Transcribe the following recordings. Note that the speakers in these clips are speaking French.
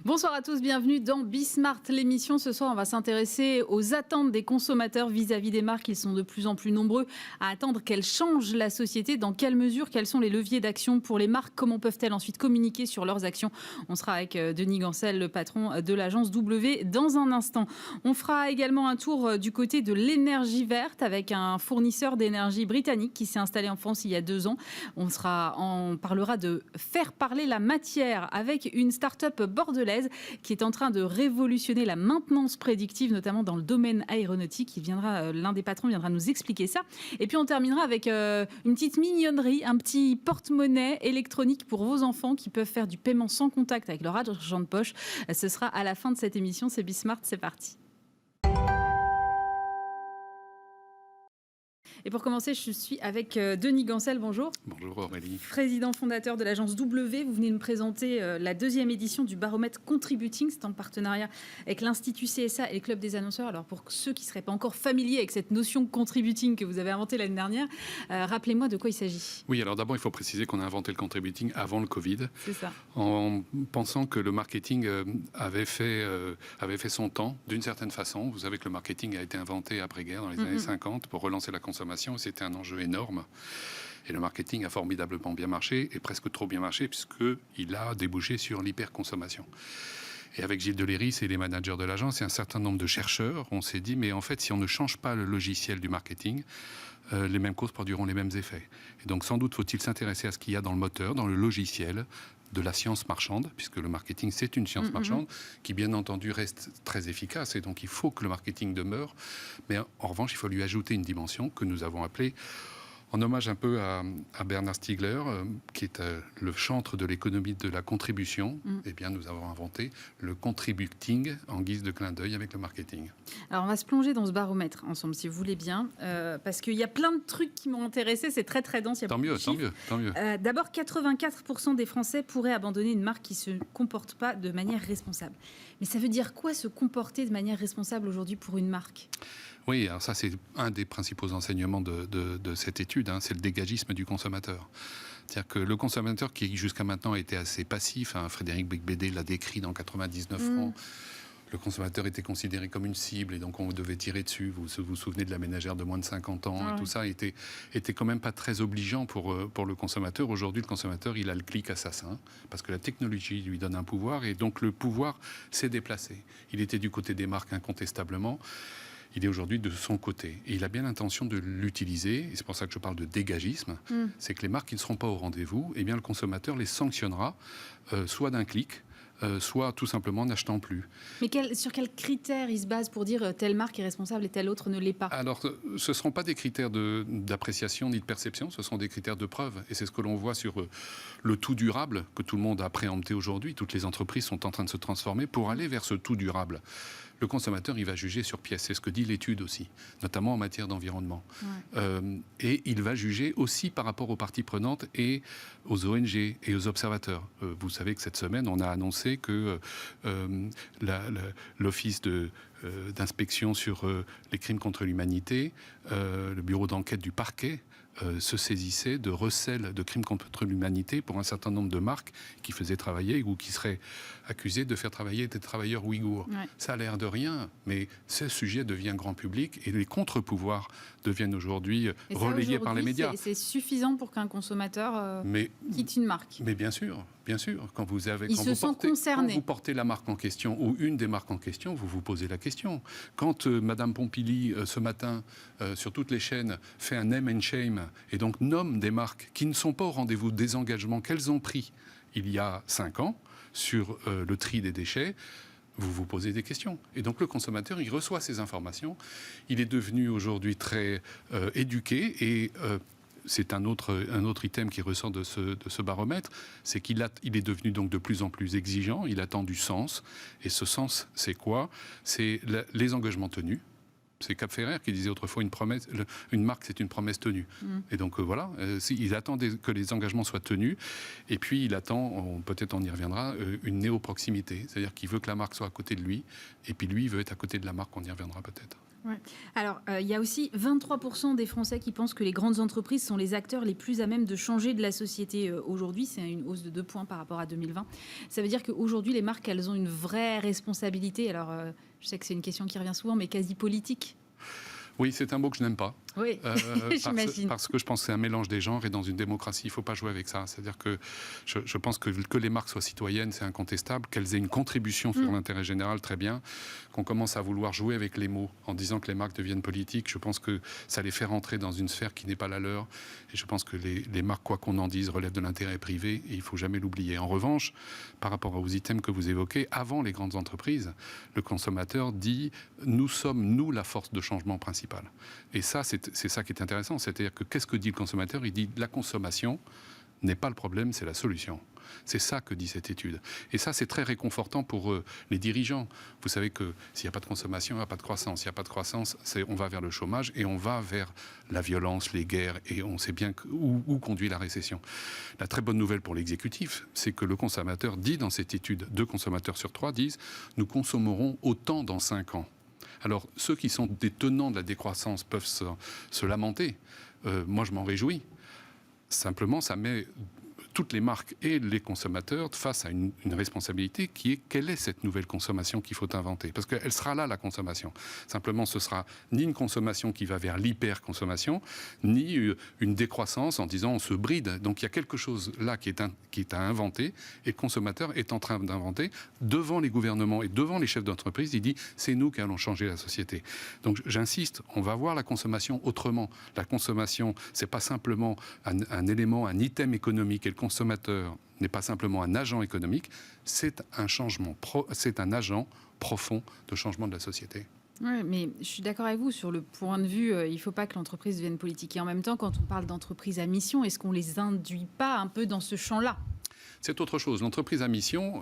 Bonsoir à tous, bienvenue dans Bismart, l'émission. Ce soir, on va s'intéresser aux attentes des consommateurs vis-à-vis des marques. Ils sont de plus en plus nombreux à attendre qu'elles changent la société. Dans quelle mesure, quels sont les leviers d'action pour les marques? Comment peuvent-elles ensuite communiquer sur leurs actions? On sera avec Denis Gancel, le patron de l'agence W, dans un instant. On fera également un tour du côté de l'énergie verte avec un fournisseur d'énergie britannique qui s'est installé en France il y a 2 ans. On parlera de faire parler la matière avec une start-up bordelaise qui est en train de révolutionner la maintenance prédictive, notamment dans le domaine aéronautique. L'un des patrons viendra nous expliquer ça. Et puis on terminera avec une petite mignonnerie, un petit porte-monnaie électronique pour vos enfants qui peuvent faire du paiement sans contact avec leur argent de poche. Ce sera à la fin de cette émission. C'est Bismart, c'est parti. Et pour commencer, je suis avec Denis Gancel, bonjour. Bonjour Aurélie. Président fondateur de l'agence W, vous venez nous présenter la 2e édition du baromètre Contributing, c'est en partenariat avec l'Institut CSA et le Club des annonceurs. Alors pour ceux qui ne seraient pas encore familiers avec cette notion de contributing que vous avez inventée l'année dernière, rappelez-moi de quoi il s'agit. Oui, alors d'abord il faut préciser qu'on a inventé le contributing avant le Covid. C'est ça. En pensant que le marketing avait fait son temps d'une certaine façon. Vous savez que le marketing a été inventé après-guerre dans les années 50 pour relancer la consommation. C'était un enjeu énorme. Et le marketing a formidablement bien marché, et presque trop bien marché, puisqu'il a débouché sur l'hyperconsommation. Et avec Gilles Deléry et les managers de l'agence et un certain nombre de chercheurs, on s'est dit, mais en fait, si on ne change pas le logiciel du marketing, les mêmes causes produiront les mêmes effets. Et donc, sans doute, faut-il s'intéresser à ce qu'il y a dans le moteur, dans le logiciel de la science marchande, puisque le marketing, c'est une science marchande, qui, bien entendu, reste très efficace. Et donc, il faut que le marketing demeure. Mais en revanche, il faut lui ajouter une dimension que nous avons appelée, en hommage un peu à Bernard Stiegler, qui est le chantre de l'économie de la contribution, eh bien, nous avons inventé le contributing en guise de clin d'œil avec le marketing. Alors, on va se plonger dans ce baromètre ensemble, si vous voulez bien, parce qu'il y a plein de trucs qui m'ont intéressé, c'est très très dense. Tant mieux. D'abord, 84% des Français pourraient abandonner une marque qui ne se comporte pas de manière responsable. Mais ça veut dire quoi, se comporter de manière responsable aujourd'hui pour une marque ? Oui, alors ça c'est un des principaux enseignements de cette étude, c'est le dégagisme du consommateur. C'est-à-dire que le consommateur qui jusqu'à maintenant était assez passif, Frédéric Becbédé l'a décrit dans 99 francs, le consommateur était considéré comme une cible et donc on devait tirer dessus. Vous vous souvenez de la ménagère de moins de 50 ans, et tout ça était quand même pas très obligeant pour le consommateur. Aujourd'hui, le consommateur, il a le clic assassin parce que la technologie lui donne un pouvoir et donc le pouvoir s'est déplacé. Il était du côté des marques incontestablement. Il est aujourd'hui de son côté. Et il a bien l'intention de l'utiliser. Et c'est pour ça que je parle de dégagisme. C'est que les marques qui ne seront pas au rendez-vous, eh bien, le consommateur les sanctionnera, soit d'un clic, soit tout simplement n'achetant plus. Mais sur quels critères il se base pour dire telle marque est responsable et telle autre ne l'est pas? Alors, ce ne seront pas des critères d'appréciation ni de perception, ce sont des critères de preuve. Et c'est ce que l'on voit sur le tout durable que tout le monde a préempté aujourd'hui. Toutes les entreprises sont en train de se transformer pour aller vers ce tout durable. Le consommateur, il va juger sur pièce. C'est ce que dit l'étude aussi, notamment en matière d'environnement. Et il va juger aussi par rapport aux parties prenantes et aux ONG et aux observateurs. Vous savez que cette semaine, on a annoncé que l'Office d'inspection sur les crimes contre l'humanité, le bureau d'enquête du parquet, se saisissait de recel de crimes contre l'humanité pour un certain nombre de marques qui faisaient travailler ou qui seraient accusées de faire travailler des travailleurs ouïghours. Ça a l'air de rien, mais ce sujet devient grand public et les contre-pouvoirs deviennent aujourd'hui relayés par les médias. C'est suffisant pour qu'un consommateur quitte une marque. Mais bien sûr. Quand vous portez la marque en question ou une des marques en question, vous vous posez la question. Quand Madame Pompili, ce matin, sur toutes les chaînes, fait un name and shame et donc nomme des marques qui ne sont pas au rendez-vous des engagements qu'elles ont pris il y a 5 ans sur le tri des déchets, vous vous posez des questions. Et donc le consommateur, il reçoit ces informations. Il est devenu aujourd'hui très éduqué et... c'est un autre item qui ressort de ce baromètre, c'est qu'il est devenu donc de plus en plus exigeant, il attend du sens. Et ce sens, c'est quoi? C'est les engagements tenus. C'est Cap Ferrer qui disait autrefois une marque, c'est une promesse tenue. Et donc voilà, il attend que les engagements soient tenus. Et puis il attend, peut-être on y reviendra, une néo-proximité. C'est-à-dire qu'il veut que la marque soit à côté de lui. Et puis lui, il veut être à côté de la marque, on y reviendra peut-être. Ouais. Alors, il y a aussi 23% des Français qui pensent que les grandes entreprises sont les acteurs les plus à même de changer de la société aujourd'hui. C'est une hausse de 2 points par rapport à 2020. Ça veut dire qu'aujourd'hui, les marques, elles ont une vraie responsabilité. Alors, je sais que c'est une question qui revient souvent, mais quasi politique. Oui, c'est un mot que je n'aime pas. Oui, j'imagine. Parce que je pense que c'est un mélange des genres et dans une démocratie, il ne faut pas jouer avec ça. C'est-à-dire que je pense que les marques soient citoyennes, c'est incontestable, qu'elles aient une contribution sur l'intérêt général, très bien. Qu'on commence à vouloir jouer avec les mots en disant que les marques deviennent politiques, je pense que ça les fait rentrer dans une sphère qui n'est pas la leur. Et je pense que les marques, quoi qu'on en dise, relèvent de l'intérêt privé et il ne faut jamais l'oublier. En revanche, par rapport aux items que vous évoquez, avant les grandes entreprises, le consommateur dit « nous sommes, nous, la force de changement principale ». Et ça, c'est ça qui est intéressant. C'est-à-dire que qu'est-ce que dit le consommateur ? Il dit la consommation n'est pas le problème, c'est la solution. C'est ça que dit cette étude. Et ça, c'est très réconfortant pour les dirigeants. Vous savez que s'il n'y a pas de consommation, il n'y a pas de croissance. S'il n'y a pas de croissance, on va vers le chômage et on va vers la violence, les guerres, et on sait bien où conduit la récession. La très bonne nouvelle pour l'exécutif, c'est que le consommateur dit dans cette étude, 2 consommateurs sur 3 disent « nous consommerons autant dans 5 ans ». Alors, ceux qui sont des tenants de la décroissance peuvent se lamenter. Moi, je m'en réjouis. Simplement, ça met toutes les marques et les consommateurs face à une responsabilité qui est quelle est cette nouvelle consommation qu'il faut inventer ? Parce qu'elle sera là, la consommation. Simplement, ce sera ni une consommation qui va vers l'hyper-consommation, ni une décroissance en disant on se bride. Donc il y a quelque chose là qui est à inventer et le consommateur est en train d'inventer devant les gouvernements et devant les chefs d'entreprise. Il dit c'est nous qui allons changer la société. Donc j'insiste, on va voir la consommation autrement. La consommation, c'est pas simplement un élément, un item économique et le consommateur n'est pas simplement un agent économique, c'est un agent profond de changement de la société. Oui, mais je suis d'accord avec vous sur le point de vue, il ne faut pas que l'entreprise devienne politique. Et en même temps, quand on parle d'entreprise à mission, est-ce qu'on ne les induit pas un peu dans ce champ-là ? C'est autre chose. L'entreprise à mission,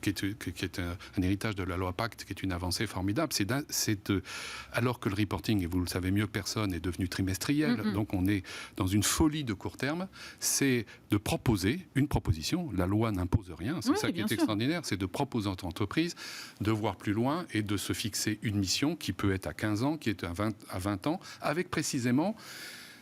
qui est un héritage de la loi Pacte, qui est une avancée formidable, alors que le reporting, et vous le savez mieux que personne, est devenu trimestriel, donc on est dans une folie de court terme, c'est de proposer une proposition. La loi n'impose rien, c'est ça qui est extraordinaire, c'est de proposer à l'entreprise de voir plus loin et de se fixer une mission qui peut être à 15 ans, qui est à 20 ans, avec précisément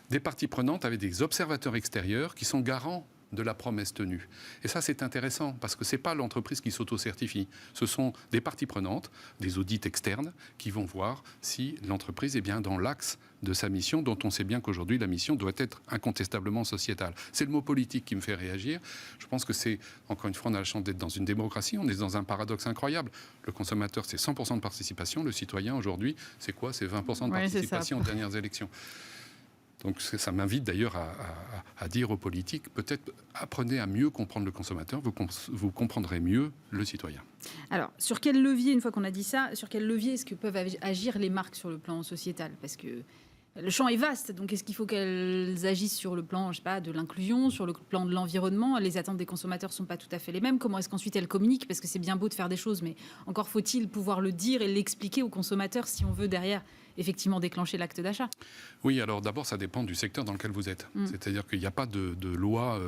des parties prenantes, avec des observateurs extérieurs qui sont garants de la promesse tenue. Et ça, c'est intéressant, parce que ce n'est pas l'entreprise qui s'auto-certifie. Ce sont des parties prenantes, des audits externes, qui vont voir si l'entreprise est bien dans l'axe de sa mission, dont on sait bien qu'aujourd'hui, la mission doit être incontestablement sociétale. C'est le mot politique qui me fait réagir. Je pense que c'est, encore une fois, on a la chance d'être dans une démocratie, on est dans un paradoxe incroyable. Le consommateur, c'est 100% de participation. Le citoyen, aujourd'hui, c'est quoi ? C'est 20% de participation aux dernières élections. Donc ça m'invite d'ailleurs à dire aux politiques, peut-être apprenez à mieux comprendre le consommateur, vous comprendrez mieux le citoyen. Alors, sur quel levier, une fois qu'on a dit ça, sur quel levier est-ce que peuvent agir les marques sur le plan sociétal ? Parce que le champ est vaste, donc est-ce qu'il faut qu'elles agissent sur le plan, je sais pas, de l'inclusion, sur le plan de l'environnement ? Les attentes des consommateurs ne sont pas tout à fait les mêmes. Comment est-ce qu'ensuite elles communiquent ? Parce que c'est bien beau de faire des choses, mais encore faut-il pouvoir le dire et l'expliquer aux consommateurs si on veut derrière effectivement déclencher l'acte d'achat. Oui, alors d'abord, ça dépend du secteur dans lequel vous êtes. C'est-à-dire qu'il n'y a pas de loi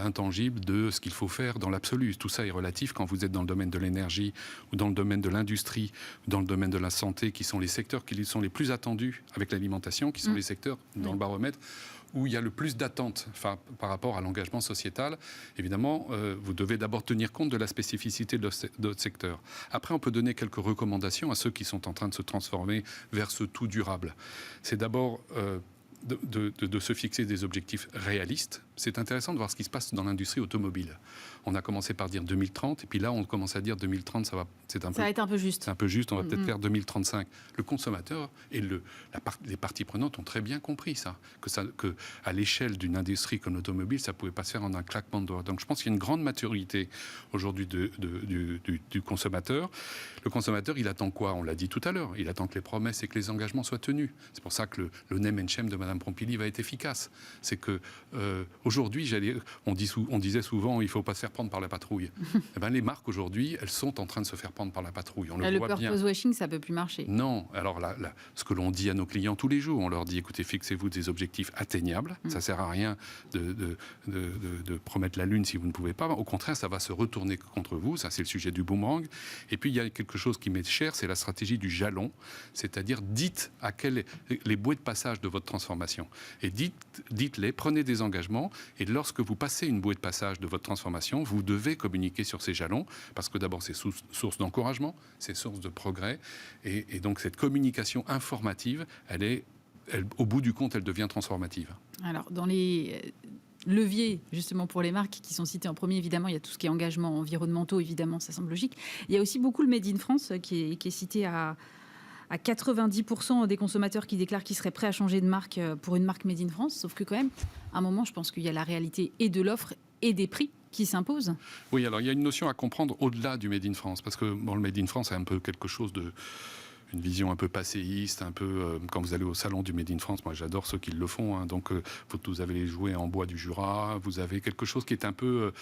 intangible de ce qu'il faut faire dans l'absolu. Tout ça est relatif quand vous êtes dans le domaine de l'énergie ou dans le domaine de l'industrie ou dans le domaine de la santé, qui sont les secteurs qui sont les plus attendus avec l'alimentation, qui sont les secteurs dans le baromètre où il y a le plus d'attentes par rapport à l'engagement sociétal. Évidemment, vous devez d'abord tenir compte de la spécificité de votre secteur. Après, on peut donner quelques recommandations à ceux qui sont en train de se transformer vers ce tout durable. C'est d'abord de se fixer des objectifs réalistes. C'est intéressant de voir ce qui se passe dans l'industrie automobile. On a commencé par dire 2030, et puis là, on commence à dire 2030, ça va être un peu juste. C'est un peu juste, on va peut-être faire 2035. Le consommateur et les parties prenantes ont très bien compris ça, que à l'échelle d'une industrie comme l'automobile, ça ne pouvait pas se faire en un claquement de doigts. Donc je pense qu'il y a une grande maturité aujourd'hui du consommateur. Le consommateur, il attend quoi ? On l'a dit tout à l'heure, il attend que les promesses et que les engagements soient tenus. C'est pour ça que le name and shame de Mme Mme Pompili va être efficace. C'est que aujourd'hui, on disait souvent, il ne faut pas se faire prendre par la patrouille. Eh ben, les marques aujourd'hui, elles sont en train de se faire prendre par la patrouille. On le voit bien. Le purpose washing, ça ne peut plus marcher. Non. Alors ce que l'on dit à nos clients tous les jours, on leur dit, écoutez, fixez-vous des objectifs atteignables. Ça ne sert à rien de promettre la lune si vous ne pouvez pas. Au contraire, ça va se retourner contre vous. Ça, c'est le sujet du boomerang. Et puis, il y a quelque chose qui m'est cher, c'est la stratégie du jalon. C'est-à-dire, dites à quels les bouées de passage de votre transformation. Et dites-les, prenez des engagements. Et lorsque vous passez une bouée de passage de votre transformation, vous devez communiquer sur ces jalons. Parce que d'abord, c'est source d'encouragement, c'est source de progrès. Et donc, cette communication informative, au bout du compte, elle devient transformative. Alors, dans les leviers, justement, pour les marques qui sont cités en premier, évidemment, il y a tout ce qui est engagements environnementaux, évidemment, ça semble logique. Il y a aussi beaucoup le Made in France qui est cité à 90% des consommateurs qui déclarent qu'ils seraient prêts à changer de marque pour une marque Made in France. Sauf que quand même, à un moment, je pense qu'il y a la réalité et de l'offre et des prix qui s'imposent. Oui, alors il y a une notion à comprendre au-delà du Made in France. Parce que le Made in France, c'est un peu quelque chose une vision un peu passéiste, un peu quand vous allez au salon du Made in France, moi j'adore ceux qui le font, hein, donc vous avez les jouets en bois du Jura, vous avez quelque chose qui est un peu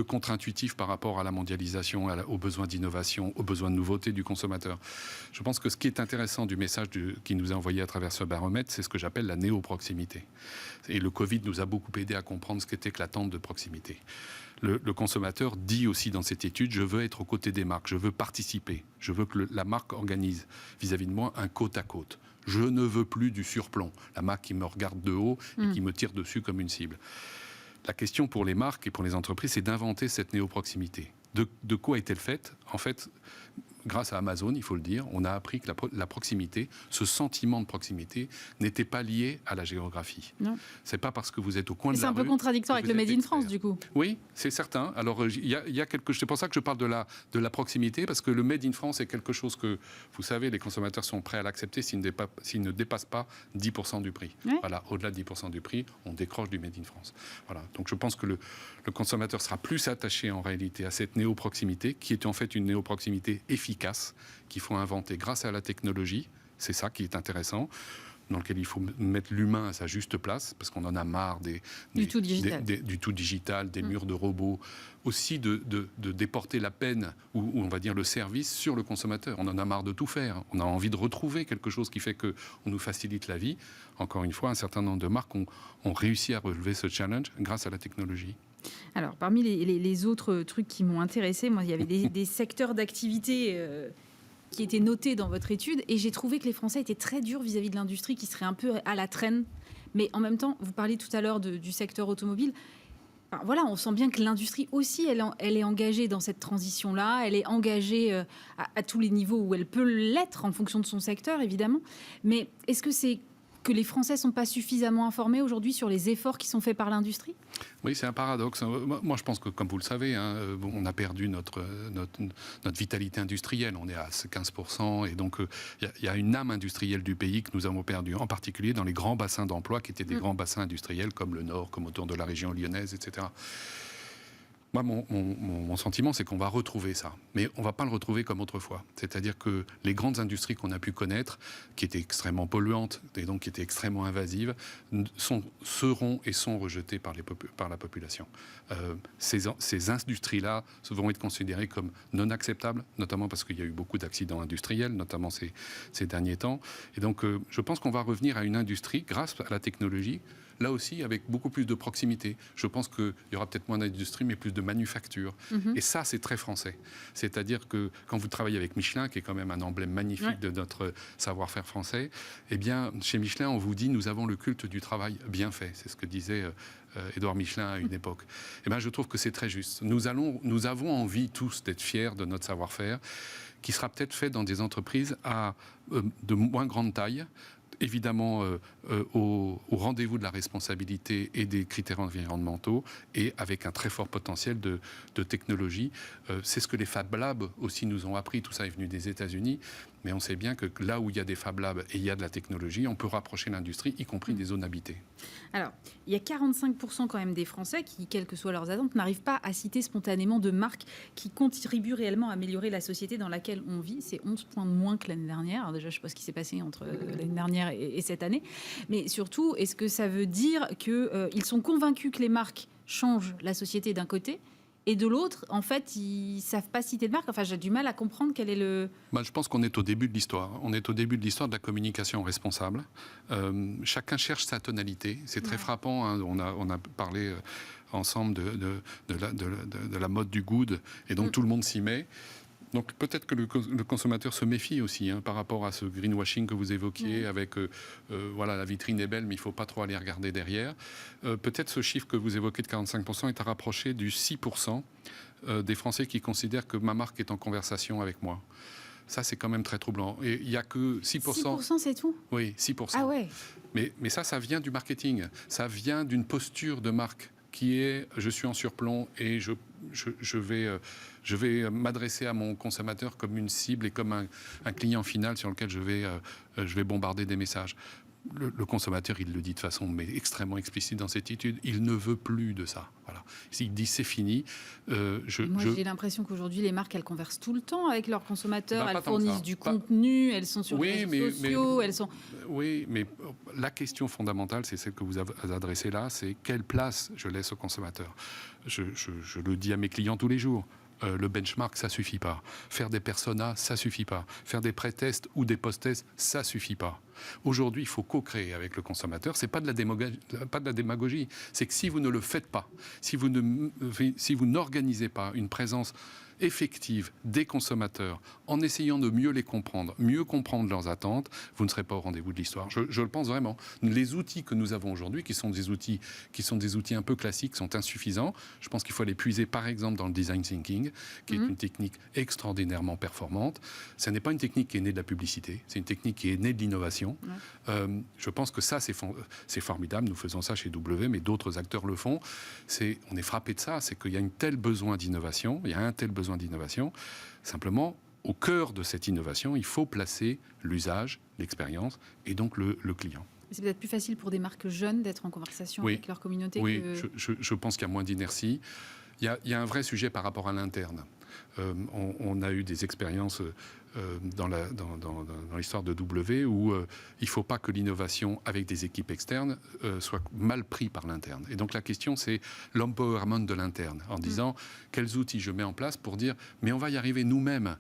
contre-intuitif par rapport à la mondialisation, aux besoins d'innovation, aux besoins de nouveauté du consommateur. Je pense que ce qui est intéressant du message qui nous est envoyé à travers ce baromètre, c'est ce que j'appelle la néo-proximité. Et le Covid nous a beaucoup aidé à comprendre ce qu'était que l'attente de proximité. Le consommateur dit aussi dans cette étude, je veux être aux côtés des marques, je veux participer, je veux que la marque organise vis-à-vis de moi un côte à côte. Je ne veux plus du surplomb, la marque qui me regarde de haut et qui me tire dessus comme une cible. La question pour les marques et pour les entreprises, c'est d'inventer cette néo-proximité. De quoi est-elle faite ? En fait, grâce à Amazon, il faut le dire, on a appris que la proximité, ce sentiment de proximité, n'était pas lié à la géographie. Non. C'est pas parce que vous êtes au coin de la rue. C'est un peu contradictoire avec le Made in France, du coup. Oui, c'est certain. Alors, il y a quelque chose. C'est pour ça que je parle de la proximité, parce que le Made in France est quelque chose que, vous savez, les consommateurs sont prêts à l'accepter s'il ne dépasse pas 10% du prix. Ouais. Voilà, au-delà de 10% du prix, on décroche du Made in France. Voilà. Donc, je pense que le consommateur sera plus attaché en réalité à cette néo-proximité, qui est en fait une néo-proximité efficace, qu'il faut inventer grâce à la technologie. C'est ça qui est intéressant, dans lequel il faut mettre l'humain à sa juste place, parce qu'on en a marre du tout digital, des murs de robots, aussi de déporter la peine, ou on va dire le service, sur le consommateur. On en a marre de tout faire. On a envie de retrouver quelque chose qui fait qu'on nous facilite la vie. Encore une fois, un certain nombre de marques ont réussi à relever ce challenge grâce à la technologie. Alors, parmi les autres trucs qui m'ont intéressé, moi, il y avait des secteurs d'activité qui étaient notés dans votre étude, et j'ai trouvé que les Français étaient très durs vis-à-vis de l'industrie, qui serait un peu à la traîne. Mais en même temps, vous parliez tout à l'heure du secteur automobile. Enfin, voilà, on sent bien que l'industrie aussi, elle est engagée dans cette transition-là. Elle est engagée à tous les niveaux où elle peut l'être, en fonction de son secteur, évidemment. Mais est-ce que c'est que les Français ne sont pas suffisamment informés aujourd'hui sur les efforts qui sont faits par l'industrie ? Oui, c'est un paradoxe. Moi, je pense que, comme vous le savez, hein, on a perdu notre vitalité industrielle. On est à 15%. Et donc, il y a une âme industrielle du pays que nous avons perdue, en particulier dans les grands bassins d'emploi qui étaient des grands bassins industriels comme le Nord, comme autour de la région lyonnaise, etc. Moi, mon sentiment, c'est qu'on va retrouver ça. Mais on ne va pas le retrouver comme autrefois. C'est-à-dire que les grandes industries qu'on a pu connaître, qui étaient extrêmement polluantes et donc qui étaient extrêmement invasives, seront et sont rejetées par la population. Ces industries-là vont être considérées comme non acceptables, notamment parce qu'il y a eu beaucoup d'accidents industriels, notamment ces derniers temps. Et donc, je pense qu'on va revenir à une industrie, grâce à la technologie, là aussi avec beaucoup plus de proximité. Je pense qu'il y aura peut-être moins d'industrie, mais plus de manufacture. Et ça, c'est très français. C'est-à-dire que quand vous travaillez avec Michelin, qui est quand même un emblème magnifique de notre savoir-faire français, eh bien, chez Michelin, on vous dit, nous avons le culte du travail bien fait. C'est ce que disait Édouard Michelin à une époque. Eh bien, je trouve que c'est très juste. Nous avons envie tous d'être fiers de notre savoir-faire, qui sera peut-être fait dans des entreprises de moins grande taille, évidemment au rendez-vous de la responsabilité et des critères environnementaux, et avec un très fort potentiel de technologie. C'est ce que les Fab Labs aussi nous ont appris. Tout ça est venu des États-Unis. mais on sait bien que là où il y a des Fab Labs et il y a de la technologie, on peut rapprocher l'industrie, y compris des zones habitées. Alors, il y a 45% quand même des Français qui, quelles que soient leurs attentes, n'arrivent pas à citer spontanément de marques qui contribuent réellement à améliorer la société dans laquelle on vit. C'est 11 points de moins que l'année dernière. Alors déjà, je ne sais pas ce qui s'est passé entre l'année dernière et cette année. Mais surtout, est-ce que ça veut dire qu'ils sont convaincus que les marques changent la société d'un côté et de l'autre, en fait, ils ne savent pas citer de marque. Enfin, j'ai du mal à comprendre quel est le... Je pense qu'on est au début de l'histoire. On est au début de l'histoire de la communication responsable. Chacun cherche sa tonalité. C'est très frappant. Hein. On a parlé ensemble de la mode du good. Et donc, tout le monde s'y met. Donc peut-être que le consommateur se méfie aussi par rapport à ce greenwashing que vous évoquiez avec la vitrine est belle mais il ne faut pas trop aller regarder derrière. Peut-être ce chiffre que vous évoquez de 45% est à rapprocher du 6% des Français qui considèrent que ma marque est en conversation avec moi. Ça, c'est quand même très troublant. Et il n'y a que 6%. 6%, c'est tout ? Oui, 6%. Ah ouais. Mais ça vient du marketing. Ça vient d'une posture de marque qui est je suis en surplomb et je vais m'adresser à mon consommateur comme une cible et comme un client final sur lequel je vais bombarder des messages. Le consommateur, il le dit de façon extrêmement explicite dans cette étude, il ne veut plus de ça. Voilà. Il dit c'est fini. J'ai l'impression qu'aujourd'hui, les marques, elles conversent tout le temps avec leurs consommateurs, elles fournissent du contenu, elles sont sur les réseaux sociaux, elles sont... Oui, mais la question fondamentale, c'est celle que vous avez adressée là, c'est quelle place je laisse au consommateur. Je le dis à mes clients tous les jours. Le benchmark, ça suffit pas. Faire des personas, ça suffit pas. Faire des pré-tests ou des post-tests, ça suffit pas. Aujourd'hui, il faut co-créer avec le consommateur. C'est pas de la démagogie. C'est que si vous ne le faites pas, si vous n'organisez pas une présence effective des consommateurs en essayant de mieux les comprendre, mieux comprendre leurs attentes, vous ne serez pas au rendez-vous de l'histoire. Je le pense vraiment. Les outils que nous avons aujourd'hui, qui sont des outils un peu classiques, sont insuffisants. Je pense qu'il faut les puiser, par exemple, dans le design thinking, qui est une technique extraordinairement performante. Ce n'est pas une technique qui est née de la publicité, c'est une technique qui est née de l'innovation. Je pense que ça, c'est formidable. Nous faisons ça chez W, mais d'autres acteurs le font. On est frappé de ça, c'est qu'il y a un tel besoin d'innovation, Simplement, au cœur de cette innovation, il faut placer l'usage, l'expérience et donc le client. C'est peut-être plus facile pour des marques jeunes d'être en conversation avec leur communauté. Oui, je pense qu'il y a moins d'inertie. Il y a un vrai sujet par rapport à l'interne. On a eu des expériences dans l'histoire de W où il ne faut pas que l'innovation avec des équipes externes soit mal prise par l'interne. Et donc la question, c'est l'empowerment de l'interne, en disant quels outils je mets en place pour dire mais on va y arriver nous-mêmes.